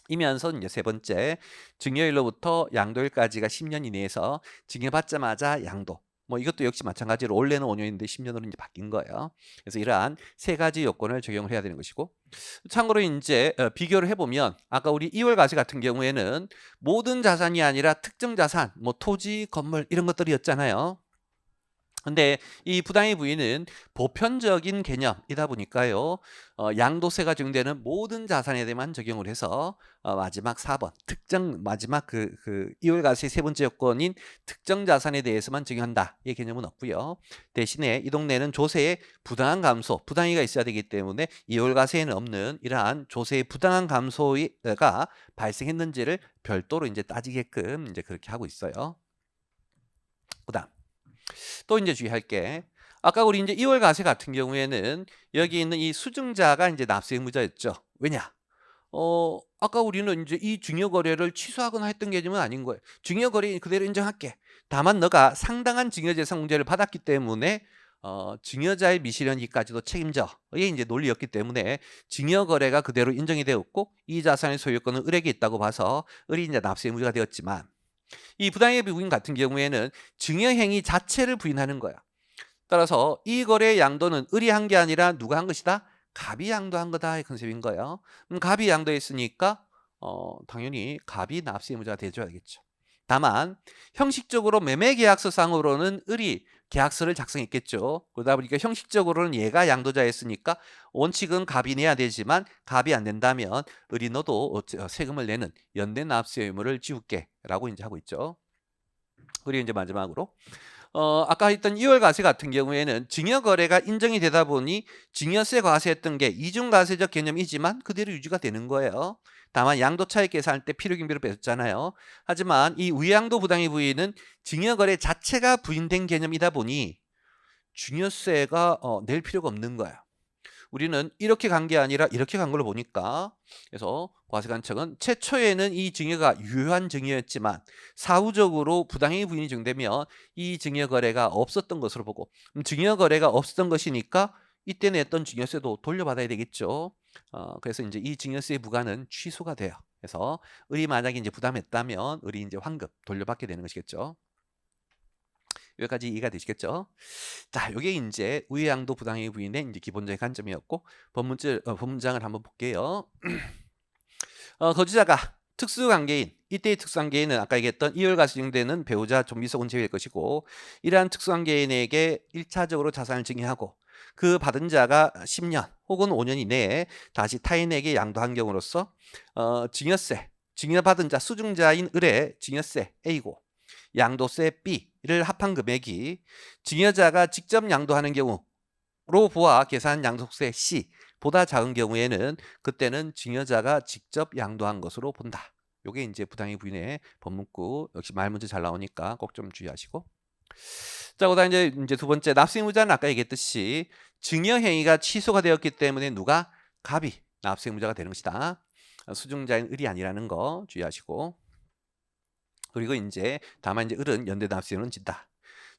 이면서 이제 세 번째, 증여일로부터 양도일까지가 10년 이내에서 증여받자마자 양도. 뭐 이것도 역시 마찬가지로 원래는 5년인데 10년으로 이제 바뀐 거예요. 그래서 이러한 세 가지 요건을 적용을 해야 되는 것이고, 참고로 이제 비교를 해보면 아까 우리 2월 과세 같은 경우에는 모든 자산이 아니라 특정 자산, 뭐 토지, 건물 이런 것들이었잖아요. 근데 이 부당의 부인은 보편적인 개념이다 보니까요. 양도세가 적용되는 모든 자산에 대해만 적용을 해서 마지막 4번 특정 마지막 이월과세 세 번째 요건인 특정 자산에 대해서만 적용한다. 이 개념은 없고요. 대신에 이 동네는 조세의 부당한 감소, 부당이가 있어야 되기 때문에 이월과세에는 없는 이러한 조세의 부당한 감소가 발생했는지를 별도로 이제 따지게끔 이제 그렇게 하고 있어요. 그다음. 또 이제 주의할 게 아까 우리 이제 2월 과세 같은 경우에는 여기 있는 이 수증자가 이제 납세 의무자였죠. 왜냐? 아까 우리는 이제 이 증여 거래를 취소하거나 했던 개념은 아닌 거예요. 증여 거래 그대로 인정할게. 다만 너가 상당한 증여재산 공제를 받았기 때문에 증여자의 미실현이까지도 책임져. 이게 이제 논리였기 때문에 증여 거래가 그대로 인정이 되었고 이 자산의 소유권은 을에게 있다고 봐서 을이 이제 납세 의무자가 되었지만 이 부당의 부인 같은 경우에는 증여행위 자체를 부인하는 거야. 따라서 이 거래의 양도는 을이 한 게 아니라 누가 한 것이다? 갑이 양도한 거다 이 컨셉인 거예요. 갑이 양도했으니까 당연히 갑이 납세 의무자가 되줘야겠죠. 다만 형식적으로 매매계약서상으로는 을이 계약서를 작성했겠죠. 그러다 보니까 형식적으로는 얘가 양도자였으니까 원칙은 갑이 내야 되지만 갑이 안 된다면 을이 너도 세금을 내는 연대 납세 의무를 지울게 라고 이제 하고 있죠. 그리고 이제 마지막으로 아까 했던 2월 과세 같은 경우에는 증여거래가 인정이 되다 보니 증여세 과세했던 게 이중과세적 개념이지만 그대로 유지가 되는 거예요. 다만 양도차익 계산할 때 필요경비로 뺐잖아요. 하지만 이 위양도 부당의 부인은 증여거래 자체가 부인된 개념이다 보니 증여세가 낼 필요가 없는 거야. 우리는 이렇게 간 게 아니라 이렇게 간 걸로 보니까 그래서 과세관청은 최초에는 이 증여가 유효한 증여였지만 사후적으로 부당행위 부인이 증되면 이 증여 거래가 없었던 것으로 보고 증여 거래가 없었던 것이니까 이때 냈던 증여세도 돌려받아야 되겠죠. 그래서 이제 이 증여세 부과는 취소가 돼요. 그래서 을이 만약에 이제 부담했다면 을이 이제 환급 돌려받게 되는 것이겠죠. 여기까지 이해가 되시겠죠? 자, 요게 이제 우회양도 부당행위 부인의 이제 기본적인 관점이었고 법문장을 한번 볼게요. 거주자가 특수관계인, 이때의 특수관계인은 아까 얘기했던 이월과세 적용되는 배우자 좀비속은 제외일 것이고 이러한 특수관계인에게 1차적으로 자산을 증여하고 그 받은 자가 10년 혹은 5년 이내에 다시 타인에게 양도한 경우로서 증여세, 증여받은 자 수증자인 을의 증여세 A고 양도세 B를 합한 금액이 증여자가 직접 양도하는 경우로 보아 계산 양도세 C 보다 작은 경우에는 그때는 증여자가 직접 양도한 것으로 본다. 요게 이제 부당행위 부인의 법문구 역시 말문제 잘 나오니까 꼭 좀 주의하시고. 자, 그다음 이제 두 번째 납세 의무자는 아까 얘기했듯이 증여 행위가 취소가 되었기 때문에 누가 갑이 납세 의무자가 되는 것이다. 수증자인 을이 아니라는 거 주의하시고. 그리고 이제 다만 이제 을은 연대 납세는 진다.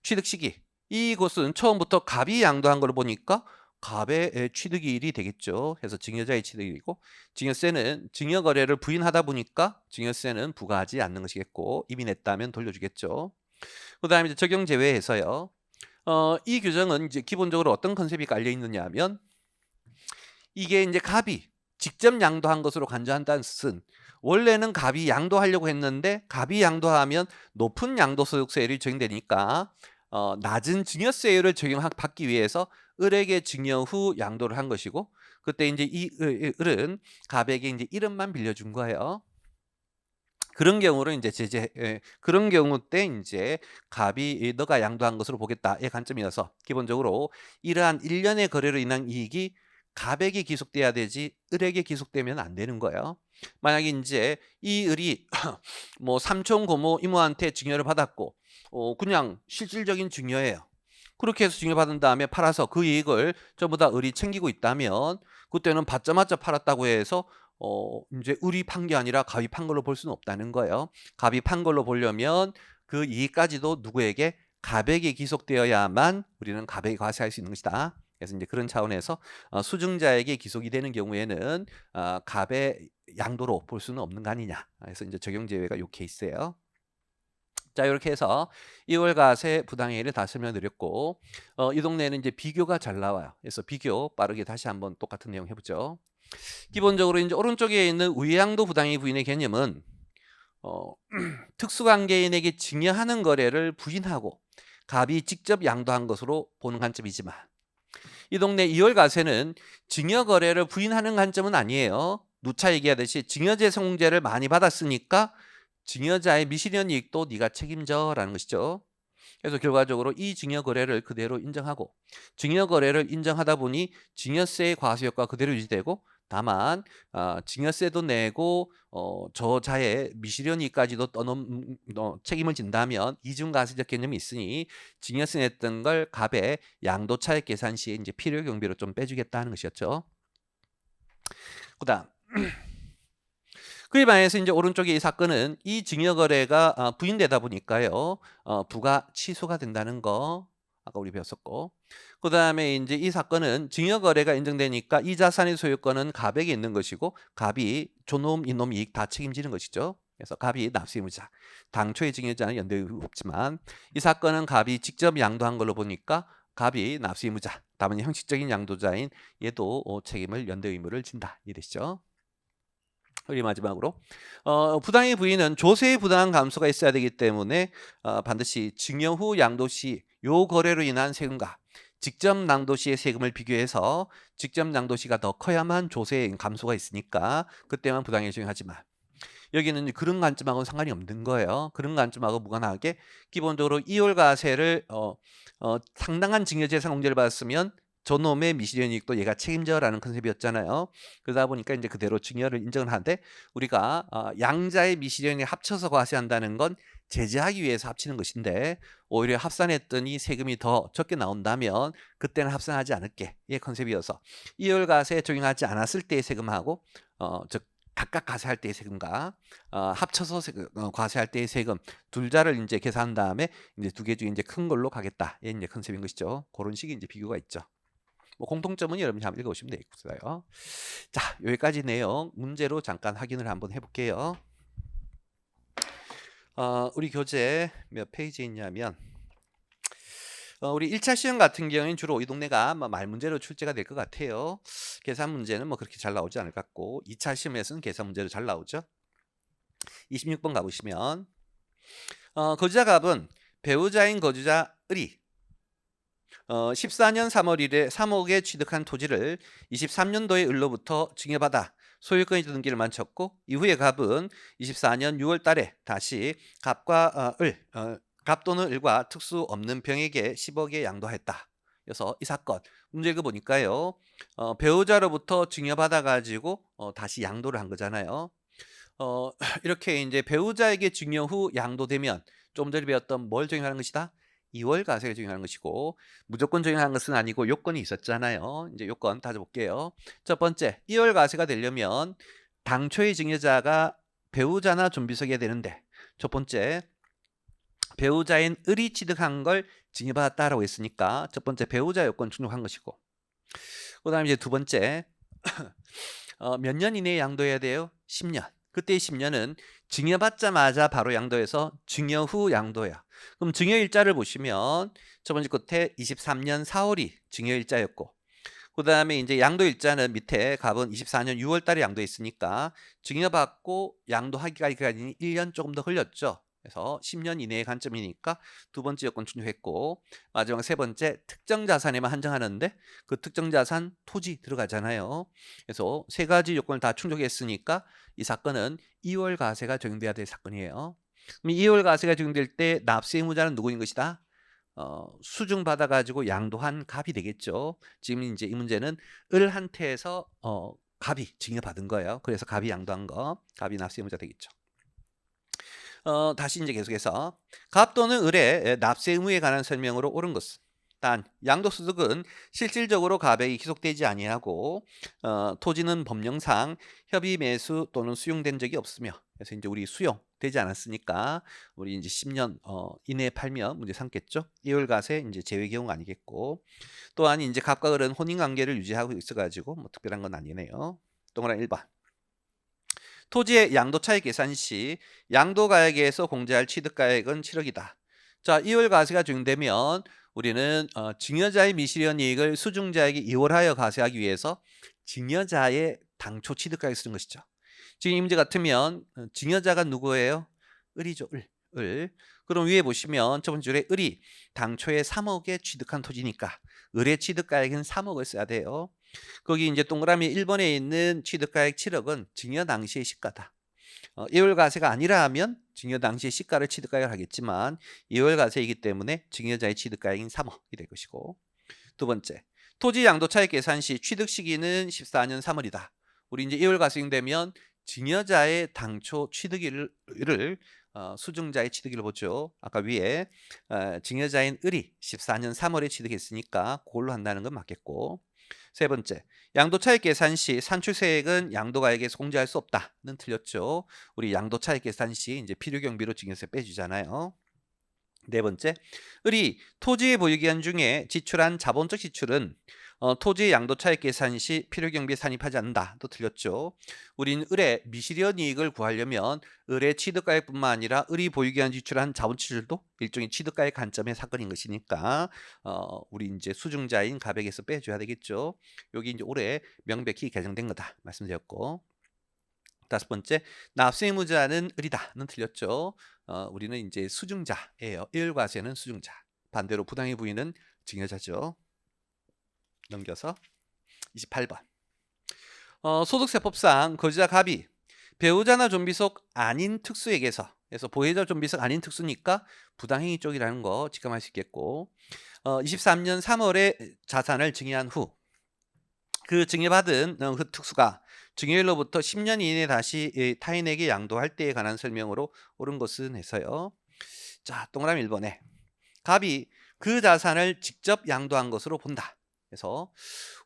취득 시기 이곳은 처음부터 갑이 양도한 걸 보니까 갑의 취득일이 되겠죠. 그래서 증여자의 취득일이고 증여세는 증여 거래를 부인하다 보니까 증여세는 부과하지 않는 것이겠고 이미 냈다면 돌려주겠죠. 그다음에 이제 적용 제외해서요. 이 규정은 이제 기본적으로 어떤 컨셉이 깔려 있느냐 하면 이게 이제 갑이 직접 양도한 것으로 간주한다는 뜻은 원래는 갑이 양도하려고 했는데 갑이 양도하면 높은 양도소득세율이 적용되니까 낮은 증여세율을 적용받기 위해서 을에게 증여 후 양도를 한 것이고 그때 이제 이 을은 갑에게 이제 1원만 빌려준 거예요. 그런 경우로 이제 그런 경우 때 이제 갑이 너가 양도한 것으로 보겠다의 관점이어서 기본적으로 이러한 1년의 거래로 인한 이익이 갑에게 기속돼야 되지 을에게 기속되면 안 되는 거예요. 만약에 이제 이 을이 뭐 삼촌 고모 이모한테 증여를 받았고 그냥 실질적인 증여예요. 그렇게 해서 증여받은 다음에 팔아서 그 이익을 전부 다 을이 챙기고 있다면 그때는 받자마자 팔았다고 해서 이제 을이 판 게 아니라 갑이 판 걸로 볼 수는 없다는 거예요. 갑이 판 걸로 보려면 그 이익까지도 누구에게? 갑에게 기속되어야만 우리는 갑에게 과세할 수 있는 것이다. 그래서 이제 그런 차원에서 수증자에게 기속이 되는 경우에는 갑의 양도로 볼 수는 없는 거 아니냐. 그래서 이제 적용 제외가 요 케이스예요. 자, 이렇게 해서 2월 가세 부당해를 다 설명드렸고, 이 동네는 이제 비교가 잘 나와요. 그래서 비교 빠르게 다시 한번 똑같은 내용 해보죠. 기본적으로 이제 오른쪽에 있는 우양도 부당해 부인의 개념은 특수관계인에게 증여하는 거래를 부인하고 갑이 직접 양도한 것으로 보는 관점이지만, 이 동네 2월 가세는 증여 거래를 부인하는 관점은 아니에요. 누차 얘기하듯이 증여재 성공제를 많이 받았으니까 증여자의 미실현 이익도 네가 책임져라는 것이죠. 그래서 결과적으로 이 증여 거래를 그대로 인정하고, 증여 거래를 인정하다 보니 증여세의 과세효과 그대로 유지되고, 다만 증여세도 내고 저자의 미실현 이익까지도 책임을 진다면 이중과세적 개념이 있으니 증여세 냈던 걸 갑의 양도차익 계산 시에 이제 필요 경비로 좀 빼주겠다는 것이었죠. 그다음 그에 반해서 이제 오른쪽에 이 사건은 이 증여 거래가 부인되다 보니까요, 부가 취소가 된다는 거 아까 우리 배웠었고, 그 다음에 이제 이 사건은 증여 거래가 인정되니까 이 자산의 소유권은 갑에게 있는 것이고, 갑이 존놈, 이놈 이익 다 책임지는 것이죠. 그래서 갑이 납세의무자, 당초의 증여자는 연대의무 없지만 이 사건은 갑이 직접 양도한 걸로 보니까 갑이 납세의무자, 다만 형식적인 양도자인 얘도 책임을 연대의무를 진다 이 뜻이죠. 우리 마지막으로 부당의 부인은 조세의 부당한 감소가 있어야 되기 때문에 반드시 증여 후 양도 시 요 거래로 인한 세금과 직접 낭도 시의 세금을 비교해서 직접 낭도 시가 더 커야만 조세의 감소가 있으니까 그때만 부당에 적용하지만, 여기는 그런 관점하고는 상관이 없는 거예요. 그런 관점하고 무관하게 기본적으로 이월과세를 상당한 증여재산 공제를 받았으면 저놈의 미실현 이익도 얘가 책임져라는 컨셉이었잖아요. 그러다 보니까 이제 그대로 증여를 인정을 하는데, 우리가 양자의 미실현이 합쳐서 과세한다는 건 제재하기 위해서 합치는 것인데, 오히려 합산했더니 세금이 더 적게 나온다면 그때는 합산하지 않을게, 이 컨셉이어서 이월과세에 적용하지 않았을 때의 세금하고 즉 각각 과세할 때의 세금과 합쳐서 과세할 때의 세금 둘 자를 이제 계산한 다음에 이제 두 개 중에 이제 큰 걸로 가겠다, 이 이제 컨셉인 것이죠. 그런 식의 이제 비교가 있죠. 뭐 공통점은 여러분이 한번 읽어보시면 되겠어요. 자, 여기까지 내용 문제로 잠깐 확인을 한번 해볼게요. 우리 교재 몇 페이지에 있냐면 우리 1차 시험 같은 경우에는 주로 이 동네가 말 문제로 출제가 될 것 같아요. 계산 문제는 뭐 그렇게 잘 나오지 않을 것 같고, 2차 시험에서는 계산 문제로 잘 나오죠. 26번 가보시면 거주자 갑은 배우자인 거주자 을이 14년 3월 1일에 3억에 취득한 토지를 23년도에 을로부터 증여받아 소유권 이전 등기를 마쳤고, 이후에 갑은 24년 6월 달에 다시 갑과 갑 또는 을과 특수 없는 병에게 10억에 양도했다. 그래서 이 사건 문제 읽어보니까요, 배우자로부터 증여받아 가지고 다시 양도를 한 거잖아요. 이렇게 이제 배우자에게 증여 후 양도되면 좀 전에 배웠던 뭘 적용하는 것이다? 2월 과세가 적용하는 것이고, 무조건 적용하는 것은 아니고 요건이 있었잖아요. 이제 요건 따져볼게요. 첫 번째, 2월 과세가 되려면 당초의 증여자가 배우자나 존비속이어야 되는데, 첫 번째 배우자인 을이 취득한 걸 증여받았다라고 했으니까 첫 번째 배우자 요건 충족한 것이고, 그 다음에 이제 두 번째 몇 년 이내에 양도해야 돼요? 10년. 그때의 10년은 증여받자마자 바로 양도해서 증여 후 양도야. 그럼 증여일자를 보시면 첫 번째 끝에 23년 4월이 증여일자였고, 그 다음에 이제 양도일자는 밑에 갑은 24년 6월 달에 양도했으니까 증여받고 양도하기까지 1년 조금 더 흘렸죠. 그래서 10년 이내의 관점이니까 두 번째 요건 충족했고, 마지막 세 번째 특정 자산에만 한정하는데 그 특정 자산 토지 들어가잖아요. 그래서 세 가지 요건을 다 충족했으니까 이 사건은 2월 과세가 적용돼야 될 사건이에요. 그럼 2월 과세가 적용될 때 납세 의무자는 누구인 것이다? 수중 받아가지고 양도한 갑이 되겠죠. 지금 이제 이 문제는 을한테서 갑이 증여받은 거예요. 그래서 갑이 양도한 거, 갑이 납세 의무자 되겠죠. 다시 이제 계속해서 갑 또는 을의 납세 의무에 관한 설명으로 옳은 것은 단 양도소득은 실질적으로 가백이 기속되지 아니하고 토지는 법령상 협의 매수 또는 수용된 적이 없으며 그래서 이제 우리 수용되지 않았으니까 우리 이제 10년 이내에 팔면 문제 삼겠죠. 이월과세 이제 제외 경우가 아니겠고 또한 이제 갑과 을은 혼인 관계를 유지하고 있어가지고 뭐 특별한 건 아니네요. 동그라미 1번. 토지의 양도차익 계산 시 양도가액에서 공제할 취득가액은 7억이다. 자, 이월과세가 적용되면 우리는 증여자의 미실현 이익을 수중자에게 이월하여 과세하기 위해서 증여자의 당초 취득가액을 쓰는 것이죠. 지금 이 문제 같으면 증여자가 누구예요? 을이죠. 을. 그럼 위에 보시면 첫 번째 줄에 을이 당초에 3억에 취득한 토지니까 을의 취득가액은 3억을 써야 돼요. 거기 이제 동그라미 1번에 있는 취득가액 7억은 증여 당시의 시가다. 이월과세가 아니라 하면 증여 당시의 시가를 취득가액을 하겠지만 이월과세이기 때문에 증여자의 취득가액인 3억이 될 것이고 두 번째, 토지 양도차익 계산 시 취득 시기는 14년 3월이다. 우리 이제 이월과세 되면 증여자의 당초 취득일을 수증자의 취득일을 보죠. 아까 위에 증여자인 을이 14년 3월에 취득했으니까 그걸로 한다는 건 맞겠고 세 번째, 양도차익 계산 시 산출세액은 양도가액에서 공제할 수 없다는 틀렸죠. 우리 양도차익 계산 시 이제 필요경비로 증여세 빼주잖아요. 네 번째, 을이 토지 보유기간 중에 지출한 자본적 지출은 토지 양도차익 계산 시 필요경비에 산입하지 않는다. 또 틀렸죠. 우린 을의 미실현 이익을 구하려면 을의 취득가액뿐만 아니라 을이 보유기간 지출한 자본지출도 일종의 취득가액 관점의 사건인 것이니까 우리 이제 수증자인 가백에서 빼줘야 되겠죠. 여기 이제 올해 명백히 개정된 거다 말씀드렸고. 다섯 번째, 납세 의무자는 을이다는 틀렸죠. 우리는 이제 수증자예요. 일과세는 수증자. 반대로 부당의 부인은 증여자죠. 넘겨서 28번. 소득세법상 거주자 갑이 배우자나 좀비속 아닌 특수에게서 그래서 보혜자 좀비속 아닌 특수니까 부당행위 쪽이라는 거 직감할 수 있겠고 23년 3월에 자산을 증여한 후 그 증여받은 그 특수가 증여일로부터 10년 이내에 다시 타인에게 양도할 때에 관한 설명으로 옳은 것은 해서요. 자, 동그라미 1번에 갑이 그 자산을 직접 양도한 것으로 본다. 그래서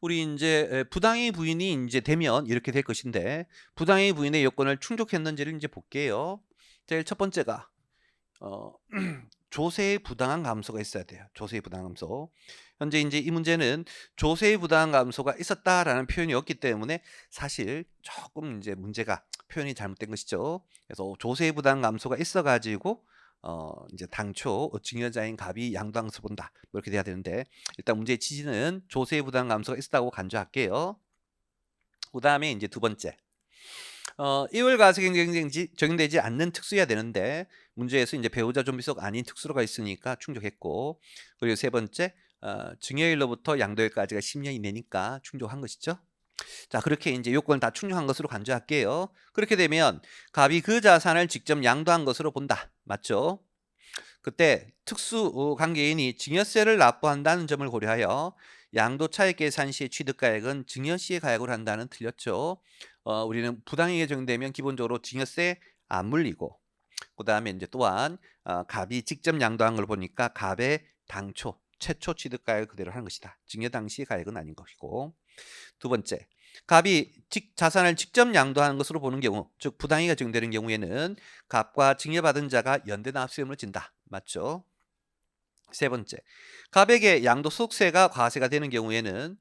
우리 이제 부당의 부인이 이제 되면 이렇게 될 것인데 부당의 부인의 요건을 충족했는지를 이제 볼게요. 제일 첫 번째가 조세의 부당한 감소가 있어야 돼요. 조세의 부당한 감소. 현재 이제 이 문제는 조세의 부당한 감소가 있었다라는 표현이 없기 때문에 사실 조금 이제 문제가 표현이 잘못된 것이죠. 그래서 조세의 부당한 감소가 있어가지고 이제 당초 증여자인 갑이 양도한 것을 본다. 뭐 이렇게 돼야 되는데 일단 문제의 취지는 조세의 부당한 감소가 있었다고 간주할게요. 그 다음에 이제 두 번째. 이월과세 경쟁이 적용되지 않는 특수여야 되는데 문제에서 이제 배우자 좀비속 아닌 특수로가 있으니까 충족했고 그리고 세 번째 증여일로부터 양도일까지가 10년 이내니까 충족한 것이죠. 자, 그렇게 이제 요건을 다 충족한 것으로 간주할게요. 그렇게 되면 갑이 그 자산을 직접 양도한 것으로 본다. 맞죠? 그때 특수 관계인이 증여세를 납부한다는 점을 고려하여 양도차익 계산 시 취득가액은 증여시에 가액을 한다는 틀렸죠. 우리는 부당이익이 적용되면 기본적으로 증여세 안 물리고 그 다음에 이제 또한 갑이 직접 양도한 걸 보니까 갑의 당초 최초 취득가액을 그대로 하는 것이다. 증여 당시 가액은 아닌 것이고 두 번째, 갑이 자산을 직접 양도하는 것으로 보는 경우, 즉 부당이익이 적용되는 경우에는 갑과 증여받은 자가 연대 납세의무를 진다. 맞죠? 세 번째, 갑에게 양도소득세가 과세가 되는 경우에는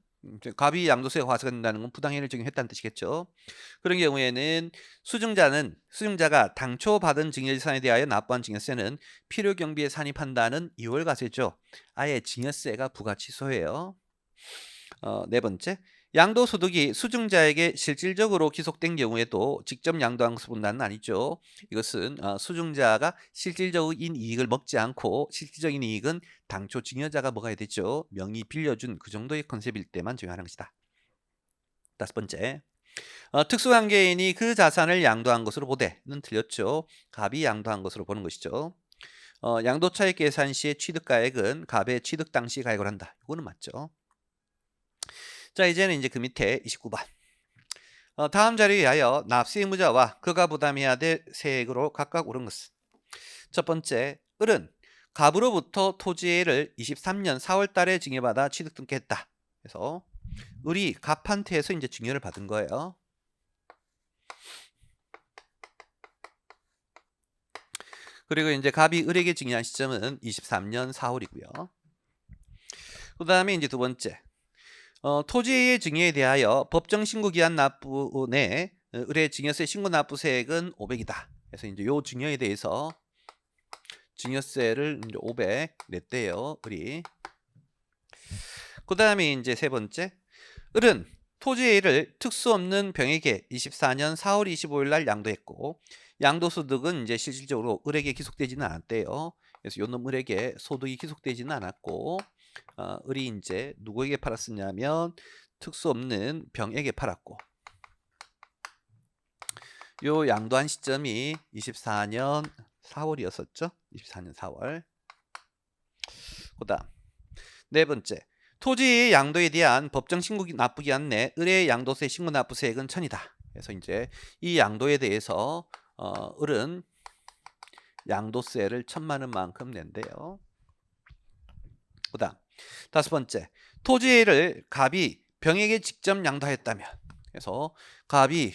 갑이 양도세가 과세가 된다는 건 부당행위를 적용했다는 뜻이겠죠. 그런 경우에는 수증자가 당초 받은 증여재산에 대하여 납부한 증여세는 필요경비에 산입한다는 이월과세죠. 아예 증여세가 부가치소예요. 네 번째, 양도소득이 수증자에게 실질적으로 기속된 경우에도 직접 양도한 것을 본다는 아니죠. 이것은 수증자가 실질적인 이익을 먹지 않고 실질적인 이익은 당초 증여자가 먹어야 되죠. 명의 빌려준 그 정도의 컨셉일 때만 적용하는 것이다. 다섯 번째, 특수관계인이 그 자산을 양도한 것으로 보되는 틀렸죠. 갑이 양도한 것으로 보는 것이죠. 양도차익 계산 시의 취득가액은 갑의 취득 당시 가액을 한다. 이거는 맞죠. 자, 이제는 이제 그 밑에 29번. 다음 자료에 의하여 납세 의무자와 그가 부담해야 될 세액으로 각각 옳은 것은 첫 번째, 을은 갑으로부터 토지를 23년 4월 달에 증여받아 취득 등기했다. 그래서 을이 갑한테에서 이제 증여를 받은 거예요. 그리고 이제 갑이 을에게 증여한 시점은 23년 4월이고요. 그 다음에 이제 두 번째. 토지의 증여에 대하여 법정 신고 기한 납부 내 을의 증여세 신고 납부세액은 500이다. 그래서 이제 요 증여에 대해서 증여세를 이제 500 냈대요, 을이. 그 다음에 이제 세 번째. 을은 토지의 일을 특수 없는 병에게 24년 4월 25일 날 양도했고, 양도소득은 이제 실질적으로 을에게 기속되지는 않았대요. 그래서 요놈 을에게 소득이 기속되지는 않았고, 을이 이제 누구에게 팔았었냐면 특수 없는 병에게 팔았고, 요 양도한 시점이 24년 4월이었었죠. 24년 4월. 그다음 네 번째. 토지의 양도에 대한 법정 신고 납부 기한 내 을의 양도세 신고 납부세액은 1000이다. 그래서 이제 이 양도에 대해서 을은 양도세를 1000만 원만큼 낸대요. 그다음 다섯 번째. 토지를 갑이 병에게 직접 양도했다면, 그래서 갑이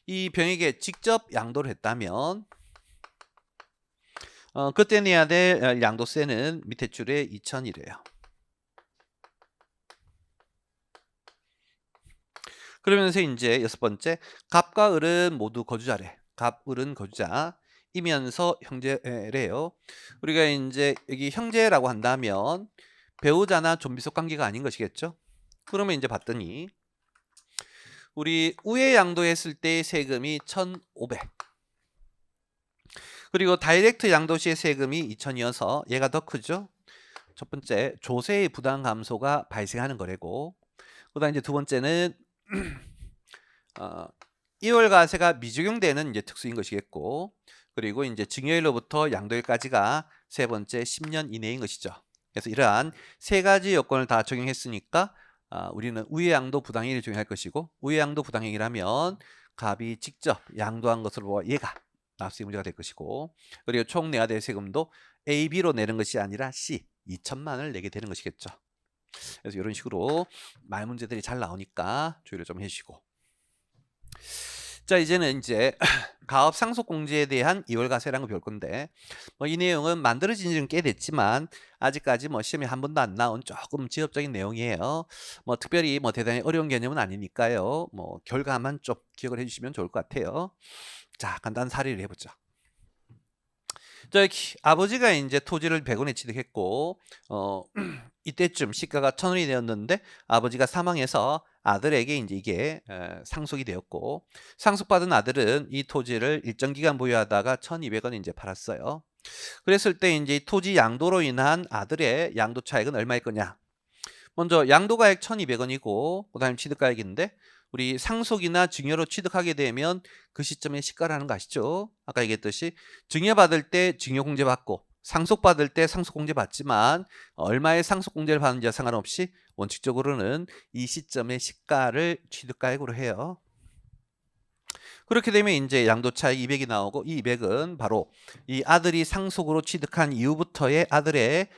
이 병에게 직접 양도를 했다면 그때 내야 될 양도세는 밑에 줄에 2000이래요. 그러면서 이제 여섯 번째, 갑과 을은 모두 거주자래. 갑, 을은 거주자이면서 형제래요. 우리가 이제 여기 형제라고 한다면 배우자나 좀비속 관계가 아닌 것이겠죠. 그러면 이제 봤더니 우리 우회 양도했을 때 세금이 1,500. 그리고 다이렉트 양도 시의 세금이 2,000이어서 얘가 더 크죠. 첫 번째, 조세의 부당 감소가 발생하는 거래고, 그다음 이제 두 번째는 2월 과세가 미적용되는 이제 특수인 것이겠고, 그리고 이제 증여일로부터 양도일까지가 세 번째 10년 이내인 것이죠. 그래서 이러한 세 가지 요건을 다 적용했으니까 우리는 우회양도 부당행위를 적용할 것이고, 우회양도 부당행위라면 갑이 직접 양도한 것으로 얘가 납세 문제가 될 것이고, 그리고 총 내야 될 세금도 A, B로 내는 것이 아니라 C 2천만 원을 내게 되는 것이겠죠. 그래서 이런 식으로 말 문제들이 잘 나오니까 주의를 좀 해주시고, 자 이제는 이제 가업 상속 공제에 대한 2월 과세라는 거 배울 건데, 이 내용은 만들어진 지는 꽤 됐지만 아직까지 시험에 한 번도 안 나온 조금 지엽적인 내용이에요. 특별히 대단히 어려운 개념은 아니니까요. 결과만 좀 기억을 해주시면 좋을 것 같아요. 자, 간단한 사례를 해보죠. 저기 아버지가 이제 토지를 100원에 취득했고, 이때쯤 시가가 1000원이 되었는데 아버지가 사망해서 아들에게 이제 이게 상속이 되었고, 상속받은 아들은 이 토지를 일정 기간 보유하다가 1200원 이제 팔았어요. 그랬을 때 이제 이 토지 양도로 인한 아들의 양도 차익은 얼마일 거냐? 먼저 양도가액 1200원이고 그다음에 취득가액인데, 우리 상속이나 증여로 취득하게 되면 그 시점에 시가라는 거 아시죠? 아까 얘기했듯이 증여받을 때 증여공제 받고 상속받을 때 상속공제 받지만 얼마의 상속공제를 받는지와 상관없이 원칙적으로는 이 시점에 시가를 취득가액으로 해요. 그렇게 되면 이제 양도차익 200이 나오고, 이 200은 바로 이 아들이 상속으로 취득한 이후부터의 아들의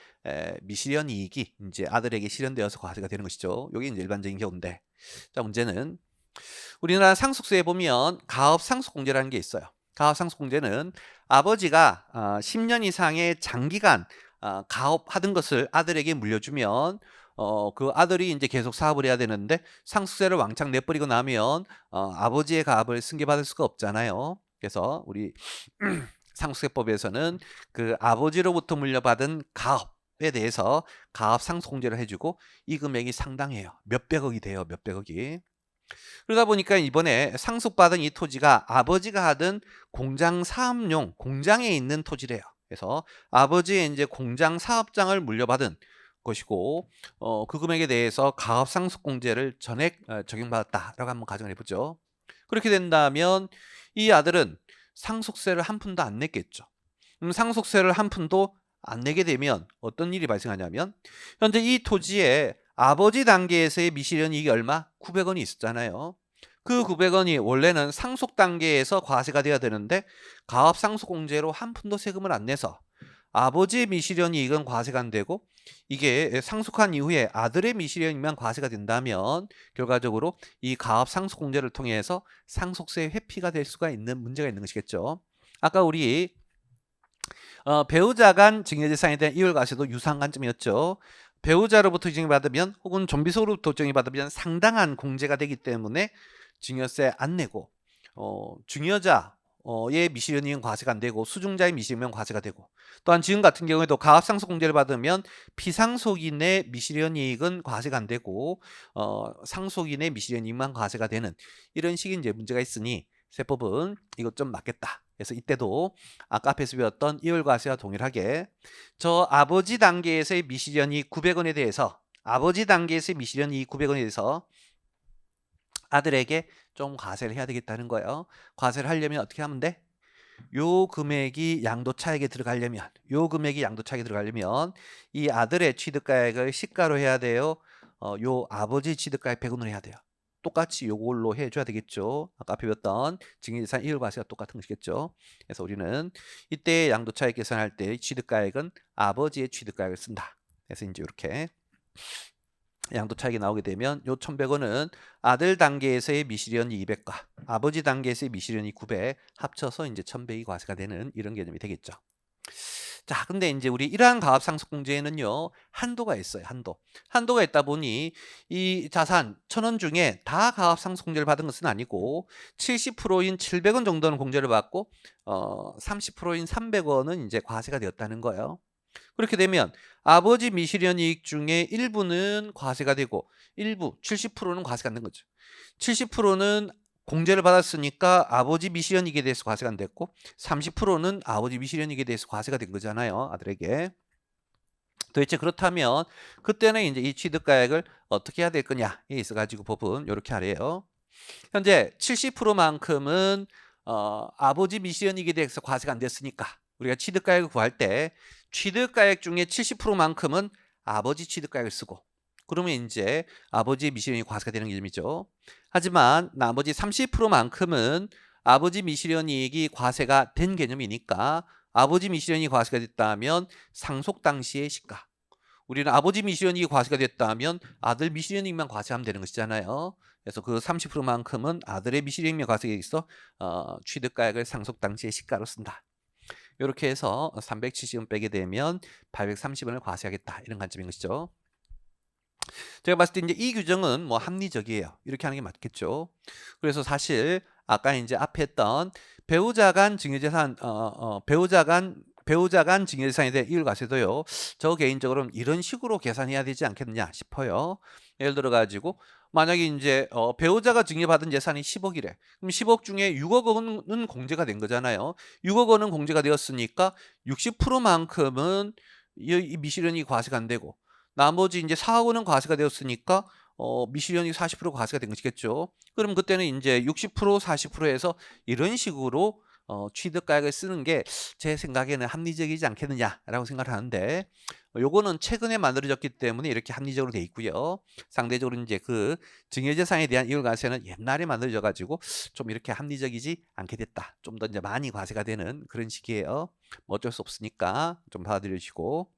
미실현 이익이 이제 아들에게 실현되어서 과세가 되는 것이죠. 이게 이제 일반적인 경우인데, 자 문제는 우리나라 상속세에 보면 가업 상속공제라는 게 있어요. 가업 상속공제는 아버지가 10년 이상의 장기간 가업하던 것을 아들에게 물려주면 그 아들이 이제 계속 사업을 해야 되는데 상속세를 왕창 내버리고 나면 아버지의 가업을 승계받을 수가 없잖아요. 그래서 우리 상속세법에서는 그 아버지로부터 물려받은 가업에 대해서 가업 상속공제를 해주고, 이 금액이 상당해요. 몇백억이 돼요. 몇백억이. 그러다 보니까 이번에 상속받은 이 토지가 아버지가 하던 공장 사업용 공장에 있는 토지래요. 그래서 아버지의 이제 공장 사업장을 물려받은 것이고, 그 금액에 대해서 가업 상속공제를 전액 적용받았다라고 한번 가정을 해보죠. 그렇게 된다면 이 아들은 상속세를 한 푼도 안 냈겠죠. 상속세를 한 푼도 안 내게 되면 어떤 일이 발생하냐면, 현재 이 토지에 아버지 단계에서의 미실현 이익이 얼마? 900원이 있었잖아요. 그 900원이 원래는 상속 단계에서 과세가 돼야 되는데 가업 상속 공제로 한 푼도 세금을 안 내서 아버지의 미실현 이익은 과세가 안 되고 이게 상속한 이후에 아들의 미실현이면 과세가 된다면 결과적으로 이 가압 상속 공제를 통해서 상속세 회피가 될 수가 있는 문제가 있는 것이겠죠. 아까 우리 배우자 간 증여재산에 대한 이율과세도 유사한 관점이었죠. 배우자로부터 증여받으면 혹은 존비속으로부터 증여받으면 상당한 공제가 되기 때문에 증여세 안 내고 증여자의 미실현이익은 과세가 안 되고 수중자의 미실현이익은 과세가 되고, 또한 지금 같은 경우에도 가압상속공제를 받으면 피상속인의 미실현이익은 과세가 안 되고 상속인의 미실현이익만 과세가 되는 이런 식의 이제 문제가 있으니 세법은 이것 좀 맞겠다. 그래서 이때도 아까 앞에서 배웠던 이율과세와 동일하게 저 아버지 단계에서의 미실현이익 900원에 대해서 아버지 단계에서의 미실현이익 900원에 대해서 아들에게 좀 과세를 해야 되겠다는 거예요. 과세를 하려면 어떻게 하면 돼? 요 금액이 양도차익에 들어가려면 이 아들의 취득가액을 시가로 해야 돼요. 요 아버지 취득가액 100원으로 해야 돼요. 똑같이 요걸로 해줘야 되겠죠. 아까 배웠던 증여재산 이율과세가 똑같은 것이겠죠. 그래서 우리는 이때 양도차익 계산할 때 취득가액은 아버지의 취득가액을 쓴다. 그래서 이제 이렇게 양도차익이 나오게 되면 요 1100원은 아들 단계에서의 미실현이 200과 아버지 단계에서의 미실현이 900 합쳐서 이제 1100이 과세가 되는 이런 개념이 되겠죠. 자, 근데 이제 우리 이러한 가압상속공제에는요 한도가 있어요. 한도가 있다 보니 이 자산 1000원 중에 다 가압상속공제를 받은 것은 아니고 70%인 700원 정도는 공제를 받고 30%인 300원은 이제 과세가 되었다는 거예요. 그렇게 되면 아버지 미실현 이익 중에 일부는 과세가 되고 일부 70%는 과세가 안 된 거죠. 70%는 공제를 받았으니까 아버지 미실현 이익에 대해서 과세가 안 됐고 30%는 아버지 미실현 이익에 대해서 과세가 된 거잖아요. 아들에게. 도대체 그렇다면 그때는 이제 이 취득가액을 어떻게 해야 될 거냐에 있어가지고 법은 이렇게 하래요. 현재 70%만큼은 아버지 미실현 이익에 대해서 과세가 안 됐으니까 우리가 취득가액을 구할 때 취득가액 중에 70%만큼은 아버지 취득가액을 쓰고, 그러면 이제 아버지 미실현이 과세가 되는 개념이죠. 하지만 나머지 30%만큼은 아버지 미실현이익이 과세가 된 개념이니까 아버지 미실현이 과세가 됐다면 상속 당시의 시가, 우리는 아버지 미실현이익이 과세가 됐다면 아들 미실현이익만 과세하면 되는 것이잖아요. 그래서 그 30%만큼은 아들의 미실현이익 과세에 있어 취득가액을 상속 당시의 시가로 쓴다. 이렇게 해서 370원 빼게 되면 830원을 과세하겠다, 이런 관점인 것이죠. 제가 봤을 때 이제 이 규정은 뭐 합리적이에요. 이렇게 하는 게 맞겠죠. 그래서 사실 아까 이제 앞에 했던 배우자 간 증여재산 배우자 간 증여재산에 대한 이율과세도요. 저 개인적으로는 이런 식으로 계산해야 되지 않겠느냐 싶어요. 예를 들어 가지고 만약에 이제 배우자가 증여받은 재산이 10억이래. 그럼 10억 중에 6억 원은 공제가 된 거잖아요. 6억 원은 공제가 되었으니까 60%만큼은 이 미실현이 과세가 안 되고, 나머지 이제 4억 원은 과세가 되었으니까 미실현이 40% 과세가 된 것이겠죠. 그럼 그때는 이제 60% 40%에서 이런 식으로 취득가액을 쓰는 게 제 생각에는 합리적이지 않겠느냐라고 생각을 하는데, 요거는 최근에 만들어졌기 때문에 이렇게 합리적으로 돼 있고요. 상대적으로 이제 그 증여재산에 대한 이율과세는 옛날에 만들어져 가지고 좀 이렇게 합리적이지 않게 됐다. 좀 더 이제 많이 과세가 되는 그런 식이에요. 뭐 어쩔 수 없으니까 좀 받아들여 주시고,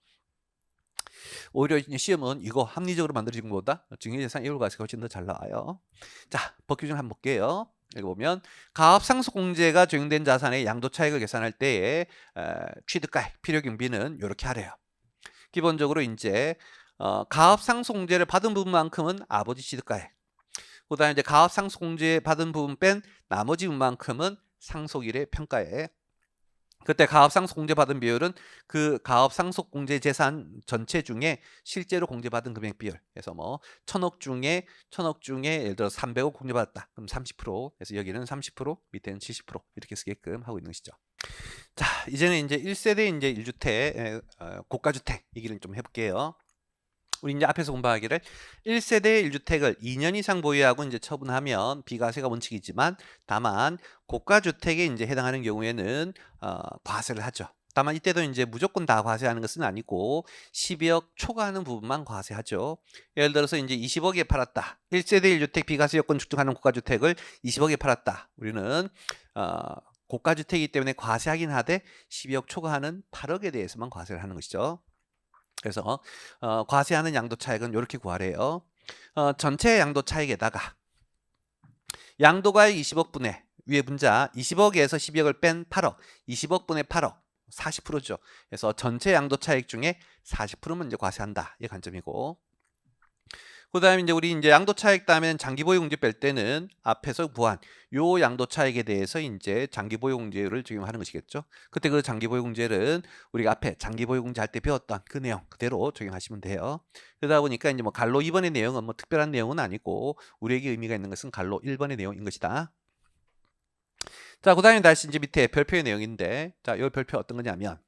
오히려 시험은 이거 합리적으로 만들어진 것보다 증여재산 이율과세가 훨씬 더 잘 나와요. 자, 법 규정 한번 볼게요. 여기 보면 가압상속공제가 적용된 자산의 양도차익을 계산할 때에 취득가액, 필요경비는 이렇게 하래요. 기본적으로 이제 가압상속공제를 받은 부분만큼은 아버지 취득가액, 그다음에 이제 가압상속공제 받은 부분 뺀 나머지 부분만큼은 상속일의 평가액. 그때 가압상속공제 받은 비율은 그 가압상속공제 재산 전체 중에 실제로 공제받은 금액 비율. 그래서 뭐 1000억 중에 예를 들어 300억 공제받았다. 그럼 30%. 그래서 여기는 30%, 밑에는 70% 이렇게 쓰게끔 하고 있는 것이죠. 자, 이제는 이제 1세대 이제 1주택 고가주택 얘기를 좀 해볼게요. 우리 이제 앞에서 공부하기를 1세대 1주택을 2년 이상 보유하고 이제 처분하면 비과세가 원칙이지만, 다만 고가주택에 이제 해당하는 경우에는 과세를 하죠. 다만 이때도 이제 무조건 다 과세하는 것은 아니고 12억 초과하는 부분만 과세하죠. 예를 들어서 이제 20억에 팔았다. 1세대 1주택 비과세 요건 축적하는 고가주택을 20억에 팔았다. 우리는 고가주택이기 때문에 과세하긴 하되 12억 초과하는 8억에 대해서만 과세를 하는 것이죠. 그래서 과세하는 양도 차익은 이렇게 구하래요. 전체 양도 차익에다가 양도가액 20억 분의 위에 분자 20억에서 12억을 뺀 8억, 20억 분의 8억, 40%죠. 그래서 전체 양도 차익 중에 40%만 이제 과세한다. 이 관점이고. 그다음에 이제 우리 이제 양도 차익 다음에는 장기 보유공제 뺄 때는 앞에서 구한 요 양도 차익에 대해서 이제 장기 보유공제를 적용하는 것이겠죠. 그때 그 장기 보유공제는 우리가 앞에 장기 보유공제 할 때 배웠던 그 내용 그대로 적용하시면 돼요. 그러다 보니까 이제 뭐 갈로 2번의 내용은 뭐 특별한 내용은 아니고 우리에게 의미가 있는 것은 갈로 1번의 내용인 것이다. 자, 그다음에 다시 이제 밑에 별표의 내용인데, 자, 요 별표 어떤 거냐면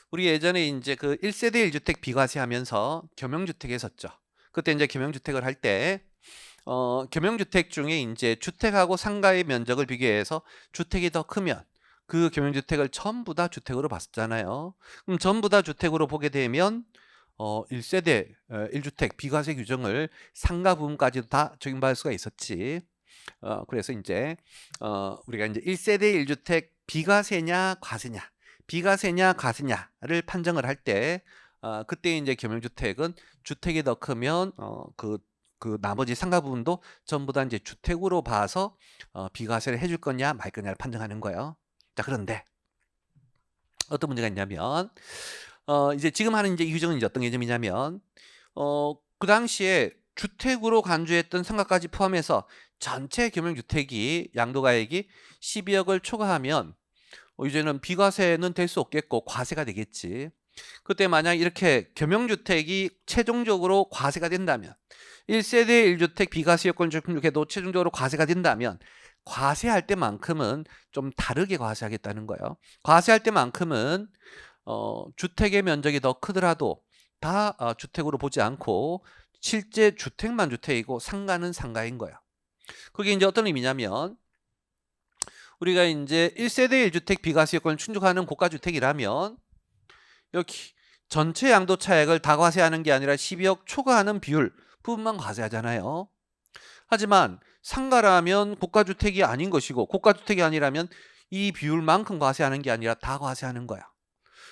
우리 예전에 이제 그 1세대 1주택 비과세하면서 겸용주택 했었죠. 그때 이제 겸용주택을 할 때 겸용주택 중에 이제 주택하고 상가의 면적을 비교해서 주택이 더 크면 그 겸용주택을 전부 다 주택으로 봤잖아요. 그럼 전부 다 주택으로 보게 되면 1세대 1주택 비과세 규정을 상가 부분까지도 다 적용받을 수가 있었지. 그래서 이제 우리가 이제 1세대 1주택 비과세냐 과세냐, 비과세냐 과세냐를 판정을 할 때 그때 이제 겸용주택은 주택이 더 크면 그 나머지 상가 부분도 전부 다 이제 주택으로 봐서 비과세를 해줄 거냐 말 거냐를 판정하는 거예요. 자, 그런데 어떤 문제가 있냐면 이제 지금 하는 이제 이 규정은 이제 어떤 개념이냐면 그 당시에 주택으로 간주했던 상가까지 포함해서 전체 겸용주택이 양도가액이 12억을 초과하면 이제는 비과세는 될 수 없겠고 과세가 되겠지. 그때 만약 이렇게 겸용주택이 최종적으로 과세가 된다면 1세대 1주택 비과세 요건 적용해도 최종적으로 과세가 된다면 과세할 때만큼은 좀 다르게 과세하겠다는 거예요. 과세할 때만큼은 주택의 면적이 더 크더라도 다 주택으로 보지 않고 실제 주택만 주택이고 상가는 상가인 거예요. 그게 이제 어떤 의미냐면 우리가 이제 1세대 1주택 비과세 요건을 충족하는 고가주택이라면 여기 전체 양도 차액을 다 과세하는 게 아니라 12억 초과하는 비율 부분만 과세하잖아요. 하지만 상가라면 고가주택이 아닌 것이고 고가주택이 아니라면 이 비율만큼 과세하는 게 아니라 다 과세하는 거야.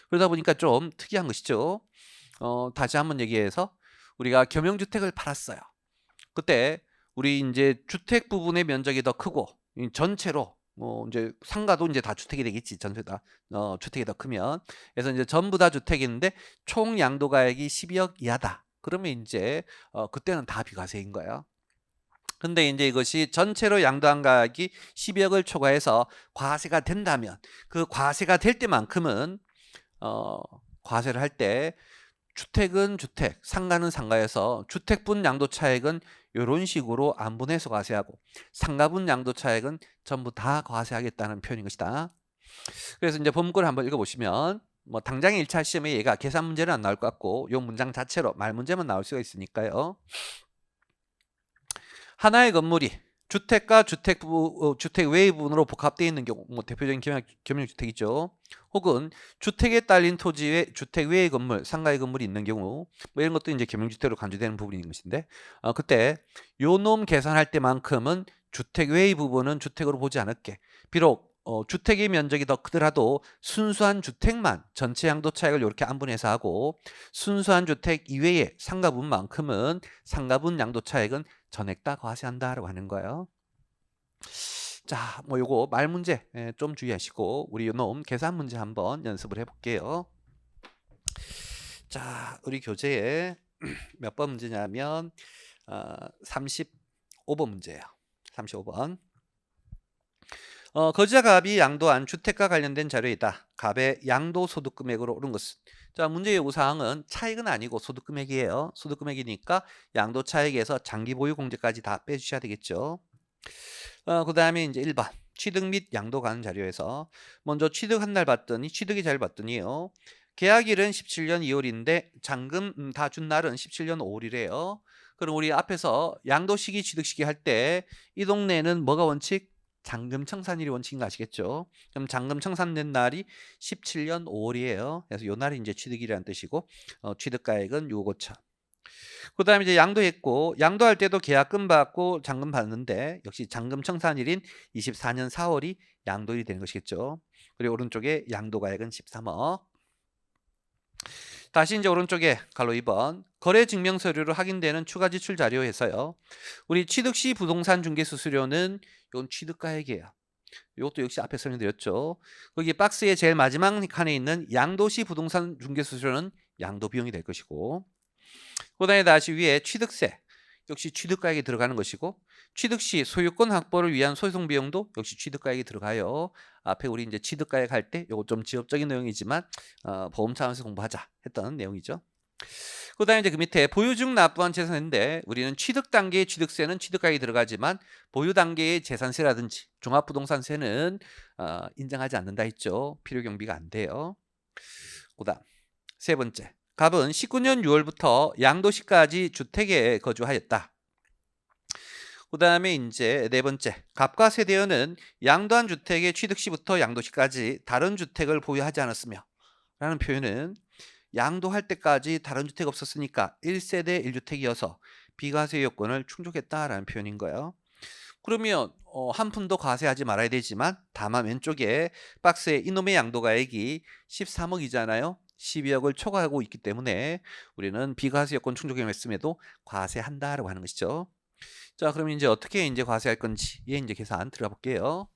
그러다 보니까 좀 특이한 것이죠. 다시 한번 얘기해서 우리가 겸용주택을 팔았어요. 그때 우리 이제 주택 부분의 면적이 더 크고 전체로 이제 상가도 이제 다 주택이 되겠지. 전체 다 주택이 더 크면. 그래서 이제 전부 다 주택인데 총 양도가액이 12억 이하다. 그러면 이제 그때는 다 비과세인 거예요. 근데 이제 이것이 전체로 양도한 가액이 12억을 초과해서 과세가 된다면 그 과세가 될 때만큼은 과세를 할 때 주택은 주택, 상가는 상가에서 주택분 양도 차액은 이런 식으로 안분해서 과세하고 상가분 양도 차액은 전부 다 과세하겠다는 표현인 것이다. 그래서 이제 본문을 한번 읽어보시면 뭐 당장 1차 시험에 얘가 계산 문제는 안 나올 것 같고 이 문장 자체로 말 문제만 나올 수가 있으니까요. 하나의 건물이 주택과 주택 외의 부분으로 복합되어 있는 경우, 뭐 대표적인 겸용주택이죠. 혹은 주택에 딸린 토지에 주택 외의 건물, 상가의 건물이 있는 경우, 뭐 이런 것도 이제 겸용주택으로 간주되는 부분인 것인데, 그때 요 놈 계산할 때만큼은 주택 외의 부분은 주택으로 보지 않을게. 비록 주택의 면적이 더 크더라도 순수한 주택만 전체 양도 차익을 이렇게 안분해서 하고 순수한 주택 이외의 상가분만큼은 상가분 양도 차익은 전액 다 과세한다라고 하는 거예요. 자, 뭐 요거 말 문제 좀 주의하시고 우리 요놈 계산 문제 한번 연습을 해볼게요. 자, 우리 교재에 몇 번 문제냐면 35번 문제예요. 35번. 거주자 갑이 양도한 주택과 관련된 자료이다. 갑의 양도소득 금액으로 오른 것은. 자, 문제의 요구사항은 차익은 아니고 소득 금액이에요. 소득 금액이니까 양도 차익에서 장기 보유 공제까지 다 빼주셔야 되겠죠. 그 다음에 이제 1번. 취득 및 양도 가는 자료에서 먼저 취득 한 날 봤더니 취득이 잘 봤더니요. 계약일은 17년 2월인데 잔금 다 준 날은 17년 5월이래요. 그럼 우리 앞에서 양도 시기 취득 시기 할 때 이 동네에는 뭐가 원칙? 잔금 청산일이 원칙인 거 아시겠죠? 그럼 잔금 청산된 날이 17년 5월이에요. 그래서 요 날이 이제 취득일이라는 뜻이고 취득가액은 6억 5천. 그 다음에 이제 양도했고, 양도할 때도 계약금 받고 잔금 받는데, 역시 잔금 청산일인 24년 4월이 양도일이 되는 것이겠죠. 그리고 오른쪽에 양도가액은 13억. 다시 이제 오른쪽에 갈로 2번 거래 증명 서류로 확인되는 추가 지출 자료에서요. 우리 취득 시 부동산 중개 수수료는 이건 취득가액이에요. 이것도 역시 앞에 설명드렸죠. 거기 박스의 제일 마지막 칸에 있는 양도시 부동산 중개 수수료는 양도 비용이 될 것이고, 그다음에 다시 위에 취득세 역시 취득가액이 들어가는 것이고, 취득 시 소유권 확보를 위한 소송 비용도 역시 취득가액이 들어가요. 앞에 우리 이제 취득가액 할 때 요거 좀 지엽적인 내용이지만 보험 차원에서 공부하자 했던 내용이죠. 그다음에 이제 그 밑에 보유 중 납부한 재산인데, 우리는 취득 단계의 취득세는 취득가액이 들어가지만 보유 단계의 재산세라든지 종합부동산세는 인정하지 않는다 했죠. 필요 경비가 안 돼요. 그다음 세 번째, 갑은 19년 6월부터 양도시까지 주택에 거주하였다. 그 다음에 이제 네 번째, 갑과 세대원은 양도한 주택의 취득 시부터 양도시까지 다른 주택을 보유하지 않았으며, 라는 표현은 양도할 때까지 다른 주택 없었으니까 1세대 1주택이어서 비과세 요건을 충족했다라는 표현인 거예요. 그러면 한 푼도 과세하지 말아야 되지만, 다만 왼쪽에 박스에 이놈의 양도가액이 13억이잖아요. 12억을 초과하고 있기 때문에 우리는 비과세 요건 충족을 했음에도 과세한다라고 하는 것이죠. 자, 그럼 이제 어떻게 이제 과세할 건지 이제 계산 들어가 볼게요.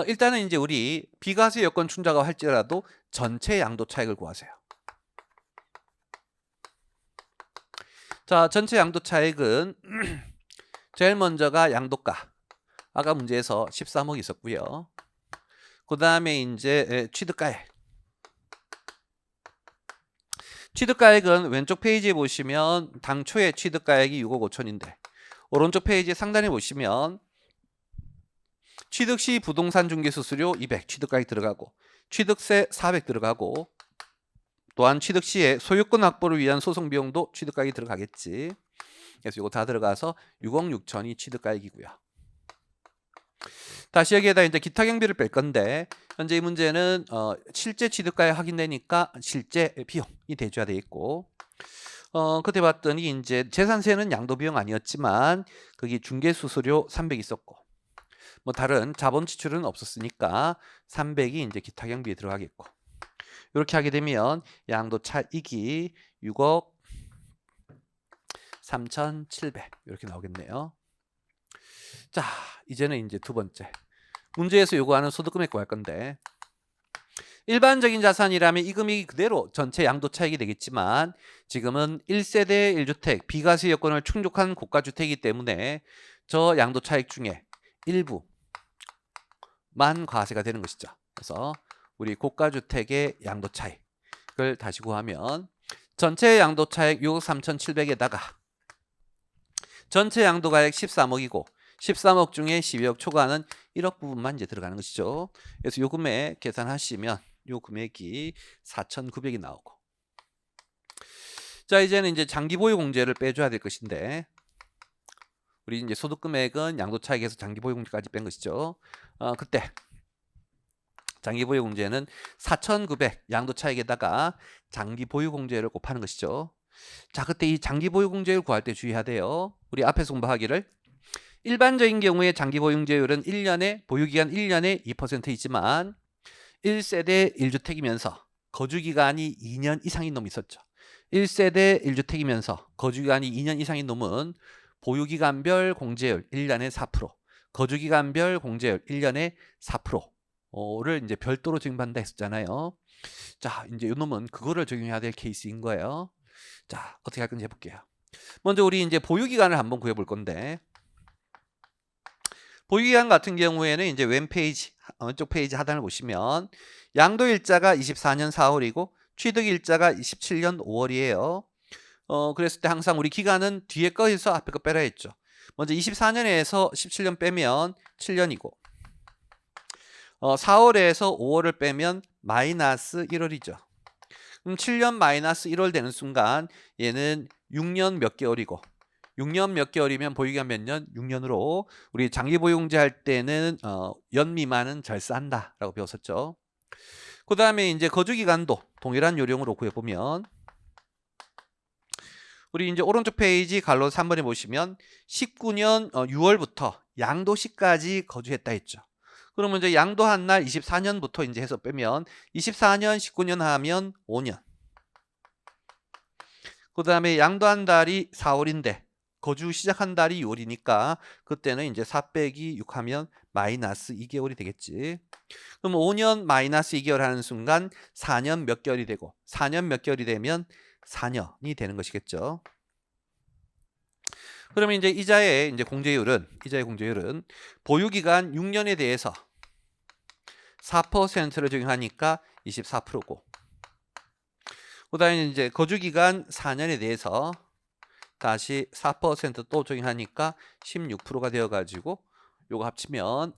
일단은 이제 우리 비과세 요건 충족을 할지라도 전체 양도 차익을 구하세요. 자, 전체 양도 차익은 제일 먼저가 양도가. 아까 문제에서 13억 있었고요. 그 다음에 이제 취득가액. 취득가액은 왼쪽 페이지에 보시면 당초에 취득가액이 6억 5천인데, 오른쪽 페이지 상단에 보시면 취득 시 부동산 중개 수수료 200 취득가액 들어가고, 취득세 400 들어가고, 또한 취득 시에 소유권 확보를 위한 소송 비용도 취득가액이 들어가겠지. 그래서 이거 다 들어가서 6억 6천이 취득가액이고요. 다시 여기에다 이제 기타 경비를 뺄 건데, 현재 이 문제는 실제 취득가액 확인되니까 실제 비용이 대조가 되어 있고, 그때 봤더니 이제 재산세는 양도 비용 아니었지만 거기 중개 수수료 300 있었고, 뭐 다른 자본 지출은 없었으니까 300이 이제 기타 경비에 들어가겠고, 이렇게 하게 되면 양도 차익이 6억 3,700 이렇게 나오겠네요. 자, 이제는 이제 두 번째 문제에서 요구하는 소득금액 구할 건데, 일반적인 자산이라면 이 금액이 그대로 전체 양도 차익이 되겠지만, 지금은 1세대 1주택 비과세 요건을 충족한 고가주택이기 때문에 저 양도 차익 중에 일부만 과세가 되는 것이죠. 그래서 우리 고가주택의 양도 차익을 다시 구하면 전체 양도 차익 6억 3,700에다가 전체 양도가액 13억이고 13억 중에 12억 초과하는 1억 부분만 이제 들어가는 것이죠. 그래서 요 금액 계산하시면 요 금액이 4,900이 나오고, 자, 이제는 이제 장기보유공제를 빼줘야 될 것인데, 우리 이제 소득금액은 양도차익에서 장기보유공제까지 뺀 것이죠. 그때 장기보유공제는 4,900 양도차익에다가 장기보유공제를 곱하는 것이죠. 자, 그때 이 장기보유공제를 구할 때 주의해야 돼요. 우리 앞에서 공부하기를 일반적인 경우에 장기보유공제율은 1년에 보유기간 1년에 2%이지만 1세대 1주택이면서 거주기간이 2년 이상인 놈이 있었죠. 1세대 1주택이면서 거주기간이 2년 이상인 놈은 보유기간별 공제율 1년에 4%, 거주기간별 공제율 1년에 4%를 이제 별도로 적용받는다 했었잖아요. 자, 이제 이 놈은 그거를 적용해야 될 케이스인 거예요. 자, 어떻게 할 건지 해볼게요. 먼저 우리 이제 보유기간을 한번 구해볼 건데, 보유기간 같은 경우에는 이제 왼쪽 페이지 하단을 보시면 양도일자가 24년 4월이고 취득일자가 27년 5월이에요. 그랬을 때 항상 우리 기간은 뒤에 거에서 앞에 거 빼라 했죠. 먼저 24년에서 17년 빼면 7년이고, 4월에서 5월을 빼면 마이너스 1월이죠. 그럼 7년 마이너스 1월 되는 순간 얘는 6년 몇 개월이고, 6년 몇 개월이면 보유기간 몇 년? 6년으로 우리 장기보유공제 할 때는 연 미만은 절세한다 라고 배웠었죠. 그 다음에 이제 거주기간도 동일한 요령으로 구해보면 우리 이제 오른쪽 페이지 갈로 3번에 보시면 19년 6월부터 양도시까지 거주했다 했죠. 그러면 이제 양도한 날 24년부터 이제 해서 빼면 24년 19년 하면 5년. 그 다음에 양도한 달이 4월인데 거주 시작한 달이 6월이니까 그때는 이제 4 빼기 6 하면 마이너스 2개월이 되겠지. 그럼 5년 마이너스 2개월 하는 순간 4년 몇 개월이 되고 4년 몇 개월이 되면 4년이 되는 것이겠죠. 그러면 이제 이자의 공제율은 보유기간 6년에 대해서 4%를 적용하니까 24%고, 그다음에 이제 거주기간 4년에 대해서 다시 4%또 적용하니까 16%가 되어가지고 요거 합치면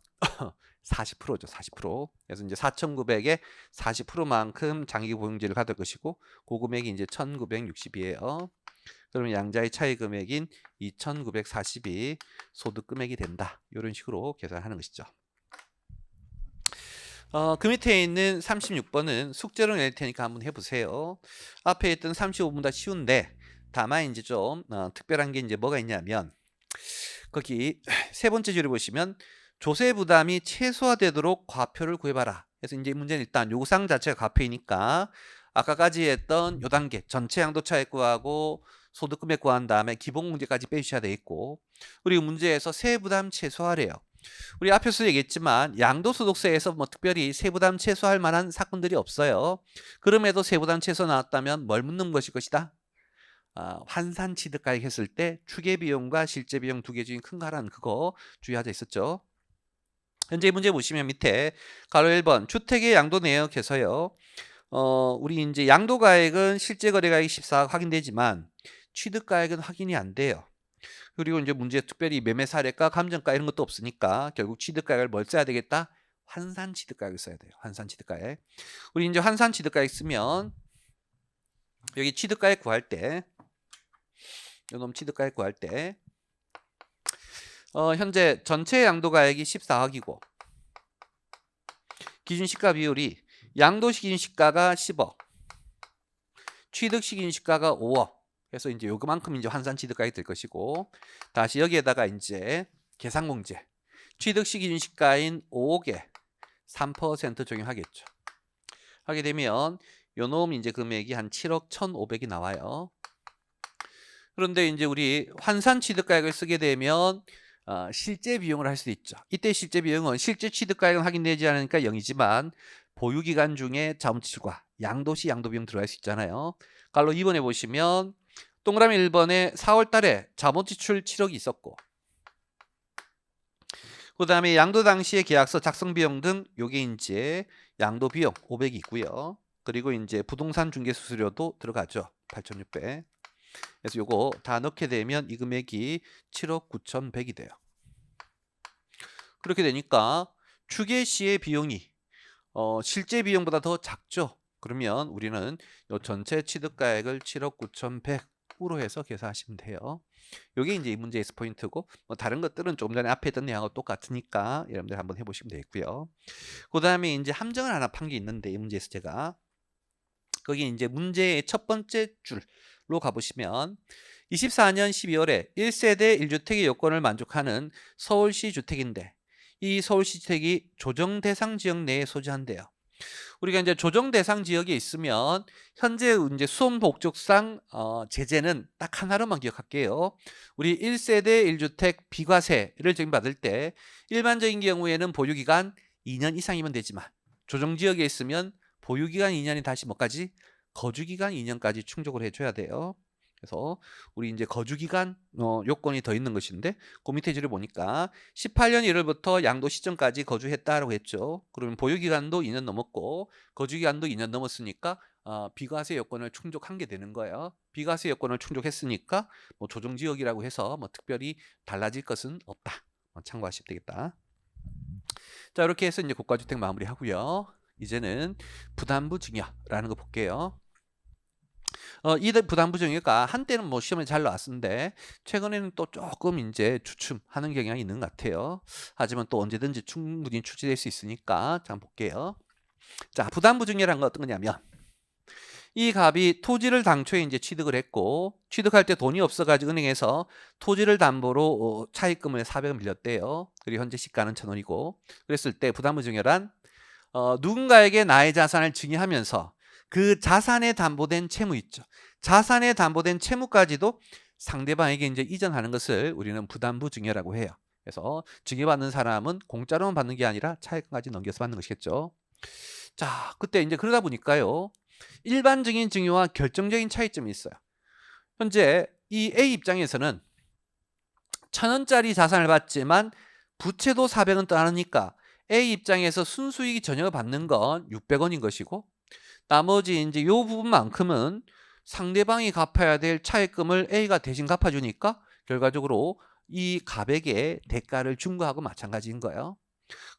40%죠. 40%. 그래서 이제 4,900에 40%만큼 장기보증제를 받을 것이고 그 금액이 이제 1,960이에요. 그러면 양자의 차이 금액인 2,940이 소득 금액이 된다. 이런 식으로 계산하는 것이죠. 그 밑에 있는 36번은 숙제로 낼 테니까 한번 해보세요. 앞에 있던 35번보다 쉬운데 다만 이제 좀 특별한 게 이제 뭐가 있냐면 거기 세 번째 줄에 보시면 조세 부담이 최소화되도록 과표를 구해봐라. 그래서 이제 문제는 일단 요구사항 자체가 과표이니까 아까까지 했던 요 단계 전체 양도차익 구하고 소득 금액 구한 다음에 기본 공제까지 빼주셔야 되겠고, 그리고 문제에서 세부담 최소화래요. 우리 앞에서 얘기했지만 양도소득세에서 뭐 특별히 세부담 최소할 만한 사건들이 없어요. 그럼에도 세부담 최소 나왔다면 뭘 묻는 것일 것이다? 환산 취득가액 했을 때 추계비용과 실제비용 두 개 중에 큰 거라는 그거 주의하자 있었죠. 현재 문제 보시면 밑에 가로 1번 주택의 양도 내역에서요. 우리 이제 양도가액은 실제 거래가액 14억 확인되지만 취득가액은 확인이 안 돼요. 그리고 이제 문제 특별히 매매 사례가 감정가 이런 것도 없으니까 결국 취득가액을 뭘 써야 되겠다? 환산 취득가액을 써야 돼요. 환산 취득가액. 우리 이제 환산 취득가액 쓰면 여기 취득가액 구할 때 요놈 취득가액 구할 때 현재 전체 양도가액이 14억이고 기준시가 비율이 양도시기준시가가 10억, 취득시기준시가가 5억. 그래서 이제 요그만큼 이제 환산 취득가액이 될 것이고, 다시 여기에다가 이제 계산공제 취득시기준시가인 5억에 3% 적용하겠죠. 하게 되면 요놈 이제 금액이 한 7억 1,500이 나와요. 그런데 이제 우리 환산 취득가액을 쓰게 되면 실제 비용을 할 수도 있죠. 이때 실제 비용은 실제 취득가액은 확인되지 않으니까 0이지만 보유기간 중에 자본지출과 양도시 양도비용 들어갈 수 있잖아요. 갈로 2번에 보시면 동그라미 1번에 4월 달에 자본지출 7억이 있었고, 그 다음에 양도 당시의 계약서 작성 비용 등 요게 이제 양도 비용 500이 있고요. 그리고 이제 부동산 중개 수수료도 들어가죠. 8,600. 그래서 요거 다 넣게 되면 이 금액이 7억 9,100이 돼요. 그렇게 되니까 추계 시의 비용이 실제 비용보다 더 작죠. 그러면 우리는 요 전체 취득가액을 7억 9,100으로 해서 계산하시면 돼요. 요게 이제 이 문제에서 포인트고, 뭐 다른 것들은 조금 전에 앞에 했던 내용하고 똑같으니까 여러분들 한번 해보시면 되겠고요. 그 다음에 이제 함정을 하나 판 게 있는데 이 문제에서 제가 거기 이제 문제의 첫 번째 줄로 가보시면 24년 12월에 1세대 1주택의 요건을 만족하는 서울시 주택인데 이 서울시 주택이 조정 대상 지역 내에 소재한대요. 우리가 이제 조정 대상 지역에 있으면 현재 이제 수험 목적상 제재는 딱 하나로만 기억할게요. 우리 1세대 1주택 비과세를 적용받을 때 일반적인 경우에는 보유기간 2년 이상이면 되지만 조정 지역에 있으면 보유기간 2년이 다시 뭐까지? 거주기간 2년까지 충족을 해줘야 돼요. 그래서 우리 이제 거주기간 요건이 더 있는 것인데 그 밑에 줄을 보니까 18년 1월부터 양도 시점까지 거주했다라고 했죠. 그러면 보유기간도 2년 넘었고 거주기간도 2년 넘었으니까 비과세 요건을 충족한 게 되는 거예요. 비과세 요건을 충족했으니까 뭐 조정지역이라고 해서 뭐 특별히 달라질 것은 없다. 참고하시면 되겠다. 자, 이렇게 해서 이제 고가주택 마무리하고요. 이제는 부담부 증여라는 거 볼게요. 이 부담부 증여가 한때는 뭐 시험에 잘 나왔는데 최근에는 또 조금 이제 주춤하는 경향이 있는 것 같아요. 하지만 또 언제든지 충분히 출제될 수 있으니까 자, 볼게요. 자, 부담부 증여라는 건 어떤 거냐면 이 갑이 토지를 당초에 이제 취득을 했고, 취득할 때 돈이 없어가지고 은행에서 토지를 담보로 차입금을 400원 빌렸대요. 그리고 현재 시가는 1,000원이고, 그랬을 때 부담부 증여란 누군가에게 나의 자산을 증여하면서 그 자산에 담보된 채무 있죠. 자산에 담보된 채무까지도 상대방에게 이제 이전하는 것을 우리는 부담부 증여라고 해요. 그래서 증여받는 사람은 공짜로만 받는 게 아니라 차익까지 넘겨서 받는 것이겠죠. 자, 그때 이제 그러다 보니까요. 일반적인 증여와 결정적인 차이점이 있어요. 현재 이 A 입장에서는 1,000원짜리 자산을 받지만 부채도 400원 떠나니까 A 입장에서 순수익이 전혀 받는 건 600원인 것이고, 나머지 이제 요 부분만큼은 상대방이 갚아야 될 차액금을 A가 대신 갚아주니까 결과적으로 이 갑에게 대가를 준 거하고 마찬가지인 거예요.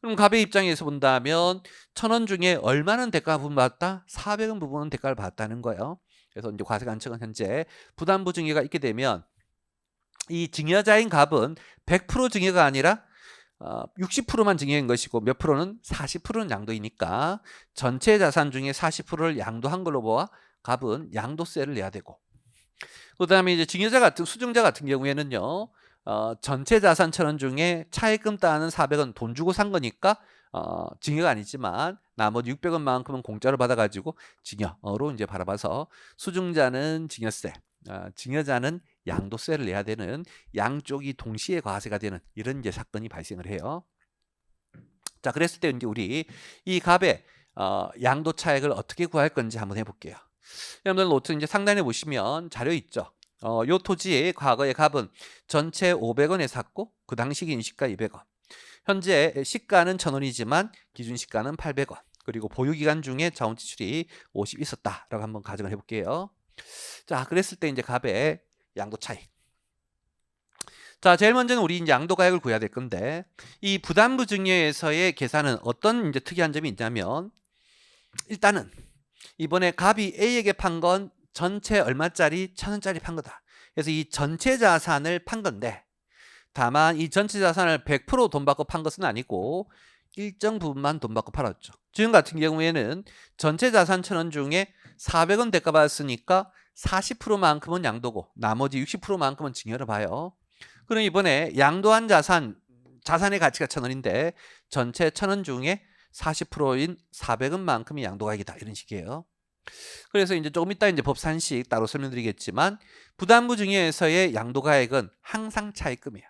그럼 갑의 입장에서 본다면 1,000원 중에 얼마는 대가 부분 받았다? 400원 부분은 대가를 받았다는 거예요. 그래서 이제 과세관청은 현재 부담부 증여가 있게 되면 이 증여자인 갑은 100% 증여가 아니라 60%만 증여인 것이고, 몇 프로는 40%는 양도이니까 전체 자산 중에 40%를 양도한 걸로 보아 갑은 양도세를 내야 되고, 그 다음에 이제 증여자 같은 수증자 같은 경우에는요, 전체 자산 1,000원 중에 차입금 따는 400원 돈 주고 산 거니까 증여가 아니지만 나머지 600원만큼은 공짜로 받아가지고 증여로 이제 바라봐서 수증자는 증여세, 증여자는 양도세를 내야 되는, 양쪽이 동시에 과세가 되는 이런 이제 사건이 발생을 해요. 자, 그랬을 때 이제 우리 이 갑의 양도 차액을 어떻게 구할 건지 한번 해볼게요. 여러분들 노트 이제 상단에 보시면 자료 있죠. 요 토지의 과거의 갑은 전체 500원에 샀고 그 당시 인시가 200원. 현재 시가는 1,000원이지만 기준 시가는 800원. 그리고 보유 기간 중에 자원 지출이 50 있었다라고 한번 가정을 해볼게요. 자, 그랬을 때 이제 갑의 양도 차익. 자, 제일 먼저는 우리 이제 양도 가액을 구해야 될 건데, 이 부담부 증여에서의 계산은 어떤 이제 특이한 점이 있냐면, 일단은 이번에 갑이 A에게 판 건 전체 얼마짜리? 1,000원짜리 판 거다. 그래서 이 전체 자산을 판 건데, 다만 이 전체 자산을 100% 돈 받고 판 것은 아니고 일정 부분만 돈 받고 팔았죠. 지금 같은 경우에는 전체 자산 1,000원 중에 400원 대가 받았으니까 40%만큼은 양도고 나머지 60%만큼은 증여를 봐요. 그럼 이번에 양도한 자산의 가치가 1,000원인데 전체 1,000원 중에 40%인 400원만큼이 양도가액이다, 이런 식이에요. 그래서 이제 조금 이따 이제 법산식 따로 설명드리겠지만, 부담부 증여에서의 양도가액은 항상 차입금이에요.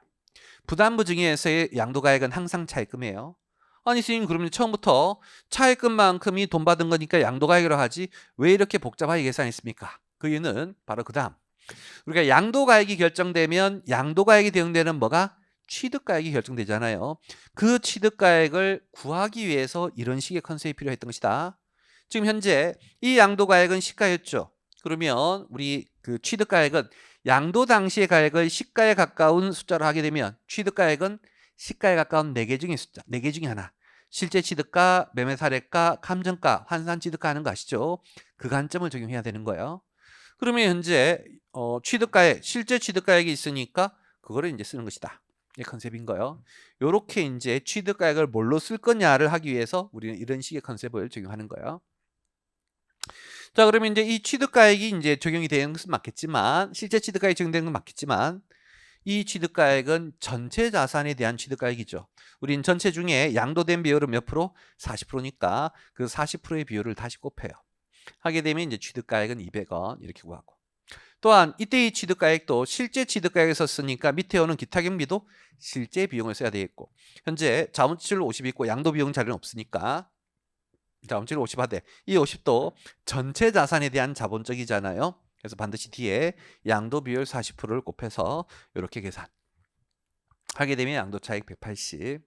부담부 증여에서의 양도가액은 항상 차입금이에요. 아니 스님, 그러면 처음부터 차입금만큼이 돈 받은 거니까 양도가액이라고 하지 왜 이렇게 복잡하게 계산했습니까? 그 이유는 바로 그 다음, 우리가 양도가액이 결정되면 양도가액이 대응되는 뭐가? 취득가액이 결정되잖아요. 그 취득가액을 구하기 위해서 이런 식의 컨셉이 필요했던 것이다. 지금 현재 이 양도가액은 시가였죠. 그러면 우리 그 취득가액은 양도 당시의 가액을 시가에 가까운 숫자로 하게 되면 취득가액은 시가에 가까운 4개 중에 숫자, 4개 중에 하나. 실제 취득가, 매매사례가, 감정가, 환산취득가 하는 거 아시죠? 그 관점을 적용해야 되는 거예요. 그러면 현재 취득가액, 실제 취득가액이 있으니까 그거를 이제 쓰는 것이다. 이 컨셉인 거예요. 요렇게 이제 취득가액을 뭘로 쓸 거냐를 하기 위해서 우리는 이런 식의 컨셉을 적용하는 거예요. 자, 그러면 이제 이 취득가액이 이제 적용이 되는 것은 맞겠지만, 실제 취득가액이 적용되는 건 맞겠지만, 이 취득가액은 전체 자산에 대한 취득가액이죠. 우린 전체 중에 양도된 비율은 몇 프로? 40%니까 그 40%의 비율을 다시 곱해요. 하게 되면 이제 취득가액은 200원 이렇게 구하고, 또한 이때 이 취득가액도 실제 취득가액에 썼으니까 밑에 오는 기타 경비도 실제 비용을 써야 되겠고, 현재 자원지출 50 있고 양도비용 자료는 없으니까 자원지출 50 하되 이 50도 전체 자산에 대한 자본적이잖아요. 그래서 반드시 뒤에 양도 비율 40%를 곱해서 이렇게 계산 하게 되면 양도 차익 180.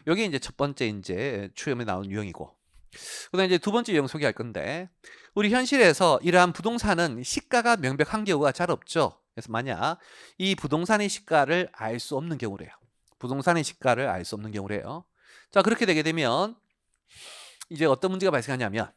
여기 이제 첫 번째 이제 추험에 나온 유형이고, 그다음 이제 두 번째 유형 소개할 건데, 우리 현실에서 이러한 부동산은 시가가 명백한 경우가 잘 없죠. 그래서 만약 이 부동산의 시가를 알 수 없는 경우래요. 부동산의 시가를 알 수 없는 경우래요. 자, 그렇게 되게 되면 이제 어떤 문제가 발생하냐면,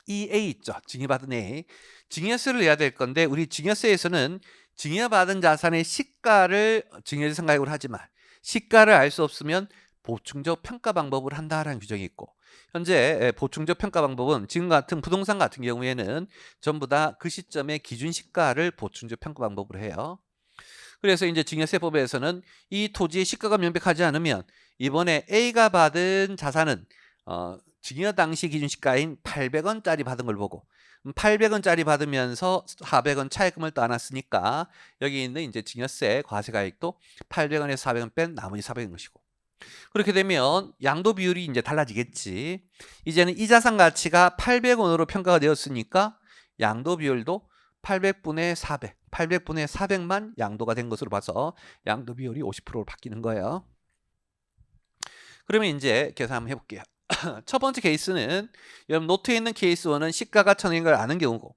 이 A 있죠. 증여받은 A. 증여세를 내야 될 건데, 우리 증여세에서는 증여받은 자산의 시가를 증여재산가액으로 하지만 시가를 알 수 없으면 보충적 평가 방법을 한다라는 규정이 있고, 현재 보충적 평가 방법은 지금 같은 부동산 같은 경우에는 전부 다 그 시점의 기준 시가를 보충적 평가 방법으로 해요. 그래서 이제 증여세법에서는 이 토지의 시가가 명백하지 않으면 이번에 A가 받은 자산은 증여 당시 기준 시가인 800원짜리 받은 걸 보고 800원짜리 받으면서 400원 차액금을 떠안았으니까 여기 있는 이제 증여세 과세가액도 800원에서 400원 뺀 나머지 400원 것이고, 그렇게 되면 양도 비율이 이제 달라지겠지. 이제는 이 자산 가치가 800원으로 평가가 되었으니까 양도 비율도 800분의 400, 800분의 400만 양도가 된 것으로 봐서 양도 비율이 50%로 바뀌는 거예요. 그러면 이제 계산 한번 해볼게요. 첫 번째 케이스는 여러분 노트에 있는 케이스 1은 시가가 1,000원인 걸 아는 경우고,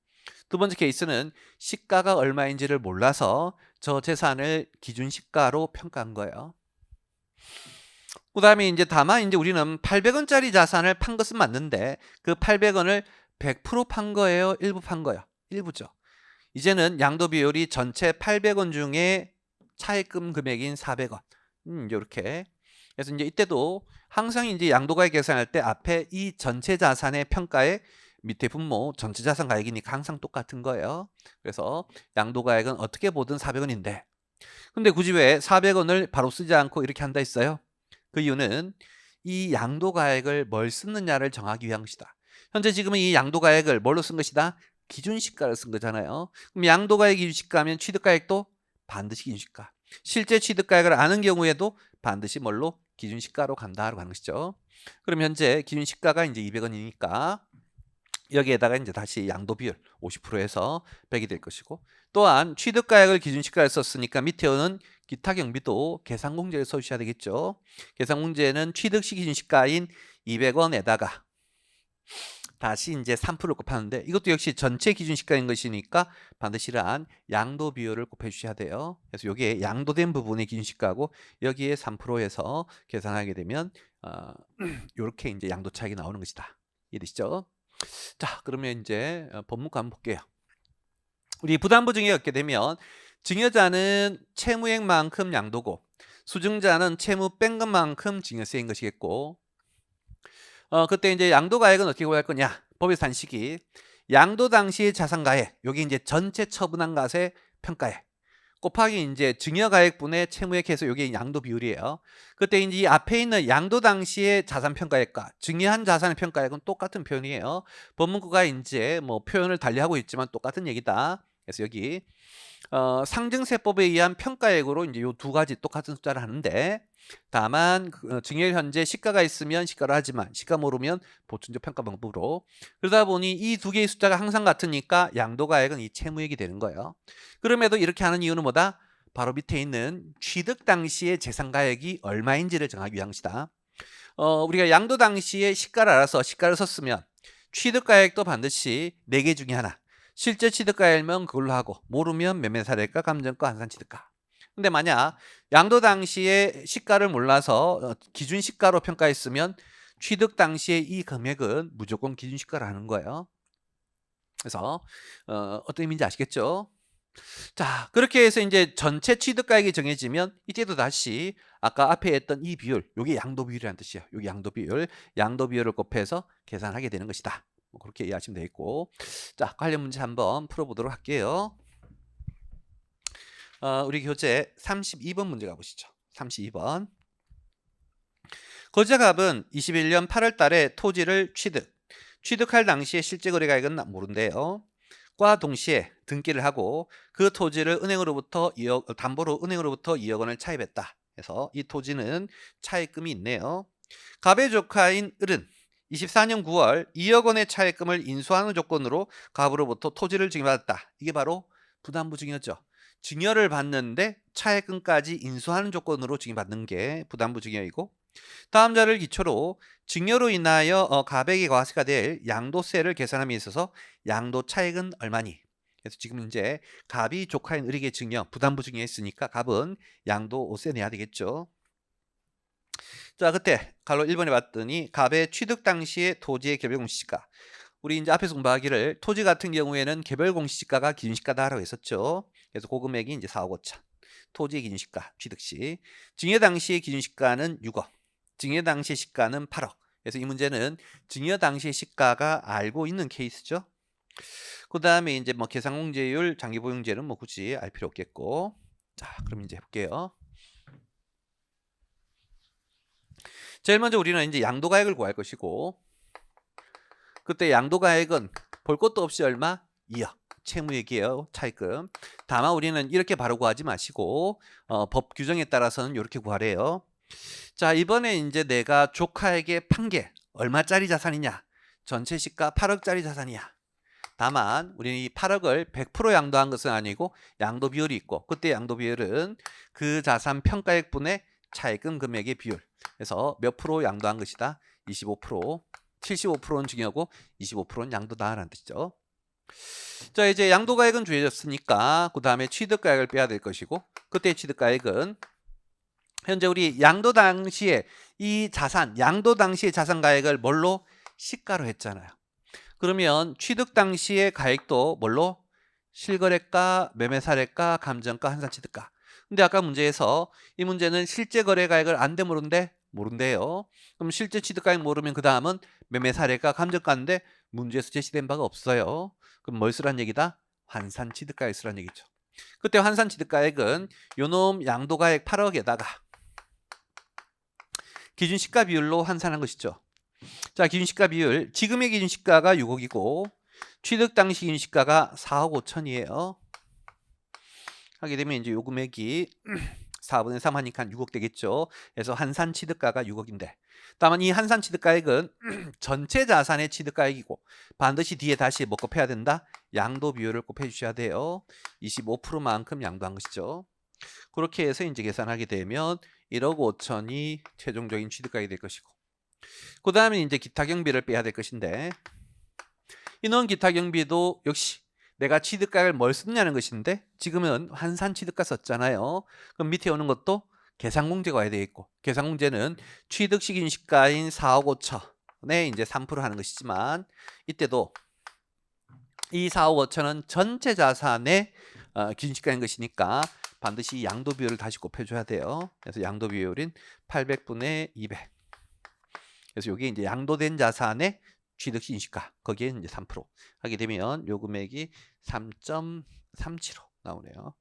두 번째 케이스는 시가가 얼마인지를 몰라서 저 재산을 기준 시가로 평가한 거예요. 그 다음에 이제 다만 이제 우리는 800원짜리 자산을 판 것은 맞는데 그 800원을 100% 판 거예요? 일부 판 거예요? 일부죠. 이제는 양도 비율이 전체 800원 중에 차입금 금액인 400원. 이렇게. 그래서 이제 이때도 항상 이제 양도가액 계산할 때 앞에 이 전체 자산의 평가액 밑에 분모 전체 자산 가액이니까 항상 똑같은 거예요. 그래서 양도가액은 어떻게 보든 400원인데 근데 굳이 왜 400원을 바로 쓰지 않고 이렇게 한다 했어요? 그 이유는 이 양도가액을 뭘 쓰느냐를 정하기 위한 것이다. 현재 지금은 이 양도가액을 뭘로 쓴 것이다? 기준시가를 쓴 거잖아요. 그럼 양도가액이 기준시가면 취득가액도 반드시 기준시가. 실제 취득가액을 아는 경우에도 반드시 뭘로? 기준시가로 간다라고 하는 것이죠. 그럼 현재 기준시가가 이제 200원이니까 여기에다가 이제 다시 양도 비율 50%에서 100이 될 것이고, 또한 취득가액을 기준시가를 썼으니까 밑에 오는 기타 경비도 계산공제를 써주셔야 되겠죠. 계산공제는 취득시 기준시가인 200원에다가 다시 이제 3%를 곱하는데 이것도 역시 전체 기준시가인 것이니까 반드시 이러한 양도 비율을 곱해 주셔야 돼요. 그래서 여기에 양도된 부분의 기준시가고 여기에 3%에서 계산하게 되면 이렇게 이제 양도 차익이 나오는 것이다. 이해되시죠? 자, 그러면 이제 법문과 한번 볼게요. 우리 부담부 증여 얻게 되면 증여자는 채무액만큼 양도고 수증자는 채무 뺀 것만큼 증여세인 것이겠고, 그때 이제 양도가액은 어떻게 구할 거냐? 법의 산식이 양도 당시의 자산가액, 여기 이제 전체 처분한 것의 평가액 곱하기 이제 증여가액분의 채무액해서 이게 양도 비율이에요. 그때 이제 이 앞에 있는 양도 당시의 자산 평가액과 증여한 자산의 평가액은 똑같은 표현이에요. 법문구가 이제 뭐 표현을 달리하고 있지만 똑같은 얘기다. 그래서 여기 상증세법에 의한 평가액으로 이제 요 두 가지 똑같은 숫자를 하는데, 다만 증여일 현재 시가가 있으면 시가로 하지만 시가 모르면 보충적 평가 방법으로, 그러다 보니 이 두 개의 숫자가 항상 같으니까 양도가액은 이 채무액이 되는 거예요. 그럼에도 이렇게 하는 이유는 뭐다? 바로 밑에 있는 취득 당시의 재산가액이 얼마인지를 정하기 위한 것이다. 우리가 양도 당시에 시가를 알아서 시가를 썼으면 취득가액도 반드시 4개 중에 하나, 실제 취득가액이면 그걸로 하고 모르면 매매사례가 감정가 환산취득가. 근데 만약 양도 당시에 시가를 몰라서 기준 시가로 평가했으면 취득 당시에 이 금액은 무조건 기준 시가를 하는 거예요. 그래서 어떤 의미인지 아시겠죠? 자, 그렇게 해서 이제 전체 취득가액이 정해지면 이때도 다시 아까 앞에 했던 이 비율, 이게 양도 비율이라는 뜻이에요. 여기 양도 비율, 양도 비율을 곱해서 계산하게 되는 것이다. 그렇게 이해하시면 되겠고, 자, 관련 문제 한번 풀어보도록 할게요. 우리 교재 32번 문제 가보시죠. 32번. 거제갑은 21년 8월 달에 토지를 취득할 당시에 실제 거래가액은 모른대요. 과 동시에 등기를 하고 그 토지를 담보로 은행으로부터 2억 원을 차입했다. 그래서 이 토지는 차입금이 있네요. 갑의 조카인 을은 24년 9월 2억 원의 차입금을 인수하는 조건으로 갑으로부터 토지를 증여받았다. 이게 바로 부담부 증여죠. 증여를 받는데 차액금까지 인수하는 조건으로 증여받는 게 부담부 증여이고, 다음 자를 기초로 증여로 인하여 갑에게 과세가 될 양도세를 계산함에 있어서 양도 차익은 얼마니? 그래서 지금 이제 갑이 조카인 을에게 증여, 부담부 증여했으니까 갑은 양도세 내야 되겠죠. 자, 그때 갈로 1번에 봤더니 갑의 취득 당시의 토지의 개별 공시지가. 우리 이제 앞에서 공부하기를 토지 같은 경우에는 개별 공시지가가 기준시가다라고 했었죠. 그래서 그 금액이 이제 4억 5천. 토지의 기준시가 취득 시. 증여 당시의 기준시가는 6억. 증여 당시 시가는 8억. 그래서 이 문제는 증여 당시의 시가가 알고 있는 케이스죠. 그 다음에 이제 뭐 계산공제율, 장기보증제는 뭐 굳이 알 필요 없겠고. 자, 그럼 이제 해볼게요. 제일 먼저 우리는 이제 양도가액을 구할 것이고, 그때 양도가액은 볼 것도 없이 얼마? 2억. 채무액이에요. 차입금. 다만 우리는 이렇게 바로 구하지 마시고 법 규정에 따라서는 이렇게 구하래요. 자, 이번에 이제 내가 조카에게 판 게 얼마짜리 자산이냐? 전체 시가 8억짜리 자산이야. 다만 우리는 이 8억을 100% 양도한 것은 아니고 양도 비율이 있고, 그때 양도 비율은 그 자산 평가액분의 차입금 금액의 비율. 그래서 몇 프로 양도한 것이다? 25%. 75%는 증여고 25%는 양도다라는 뜻이죠. 자, 이제 양도가액은 주어졌으니까 그 다음에 취득가액을 빼야 될 것이고, 그때 취득가액은 현재 우리 양도 당시에 이 자산, 양도 당시의 자산가액을 뭘로? 시가로 했잖아요. 그러면 취득 당시의 가액도 뭘로? 실거래가, 매매사례가, 감정가, 환산취득가. 근데 아까 문제에서 이 문제는 실제 거래가액을 안 돼 모른대요. 그럼 실제 취득가액 모르면 그 다음은 매매사례가, 감정가인데 문제에서 제시된 바가 없어요. 그럼 뭘 쓰란 얘기다? 환산취득가액 쓰란 얘기죠. 그때 환산취득가액은 요놈 양도가액 8억에다가 기준시가 비율로 환산한 것이죠. 자, 기준시가 비율. 지금의 기준시가가 6억이고 취득 당시 기준시가가 4억 5천이에요. 하게 되면 이제 요 금액이 4분의 3 하니까 6억 되겠죠. 그래서 환산 취득가가 6억인데, 다만 이 환산 취득가액은 전체 자산의 취득가액이고 반드시 뒤에 다시 뭐 곱해야 된다? 양도 비율을 곱해 주셔야 돼요. 25%만큼 양도한 것이죠. 그렇게 해서 이제 계산하게 되면 1억 5천이 최종적인 취득가액이 될 것이고, 그 다음에 이제 기타 경비를 빼야 될 것인데, 인원 기타 경비도 역시 내가 취득가액을 뭘 쓰느냐는 것인데, 지금은 환산 취득가 썼잖아요. 그럼 밑에 오는 것도 계산공제가 와야 되겠고, 계산공제는 취득 시기 시가인 4억 5천에 이제 3% 하는 것이지만, 이때도 이 4억 5천은 전체 자산의 기준시가인 것이니까 반드시 양도 비율을 다시 곱해줘야 돼요. 그래서 양도 비율인 800분의 200. 그래서 이게 이제 양도된 자산의 취득 시기시가, 거기에 이제 3% 하게 되면 요 금액이 3.375 나오네요.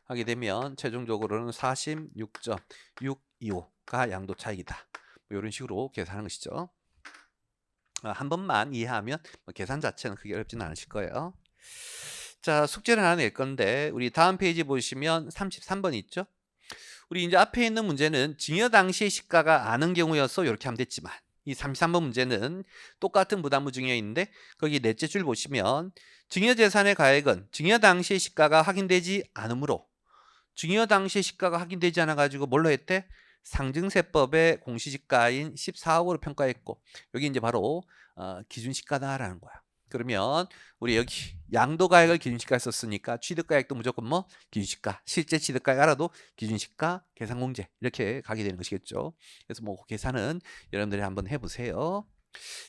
하게 되면 최종적으로는 46.625가 양도 차익이다. 뭐 이런 식으로 계산하는 것이죠. 한 번만 이해하면 계산 자체는 크게 어렵지는 않으실 거예요. 자, 숙제를 하나 낼 건데, 우리 다음 페이지 보시면 33번 있죠? 우리 이제 앞에 있는 문제는 증여 당시의 시가가 아는 경우여서 이렇게 하면 됐지만, 이 33번 문제는 똑같은 부담부 증여인데 거기 넷째 줄 보시면 증여재산의 가액은 증여 당시의 시가가 확인되지 않으므로, 증여 당시의 시가가 확인되지 않아 가지고 뭘로 했대? 상증세법의 공시지가인 14억으로 평가했고, 여기 이제 바로 기준시가다라는 거야. 그러면 우리 여기 양도가액을 기준시가 썼으니까 취득가액도 무조건 뭐 기준시가, 실제 취득가액 알아도 기준시가, 계산공제 이렇게 가게 되는 것이겠죠. 그래서 뭐 계산은 여러분들이 한번 해보세요.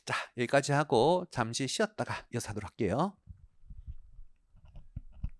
자, 여기까지 하고 잠시 쉬었다가 이어서 하도록 할게요.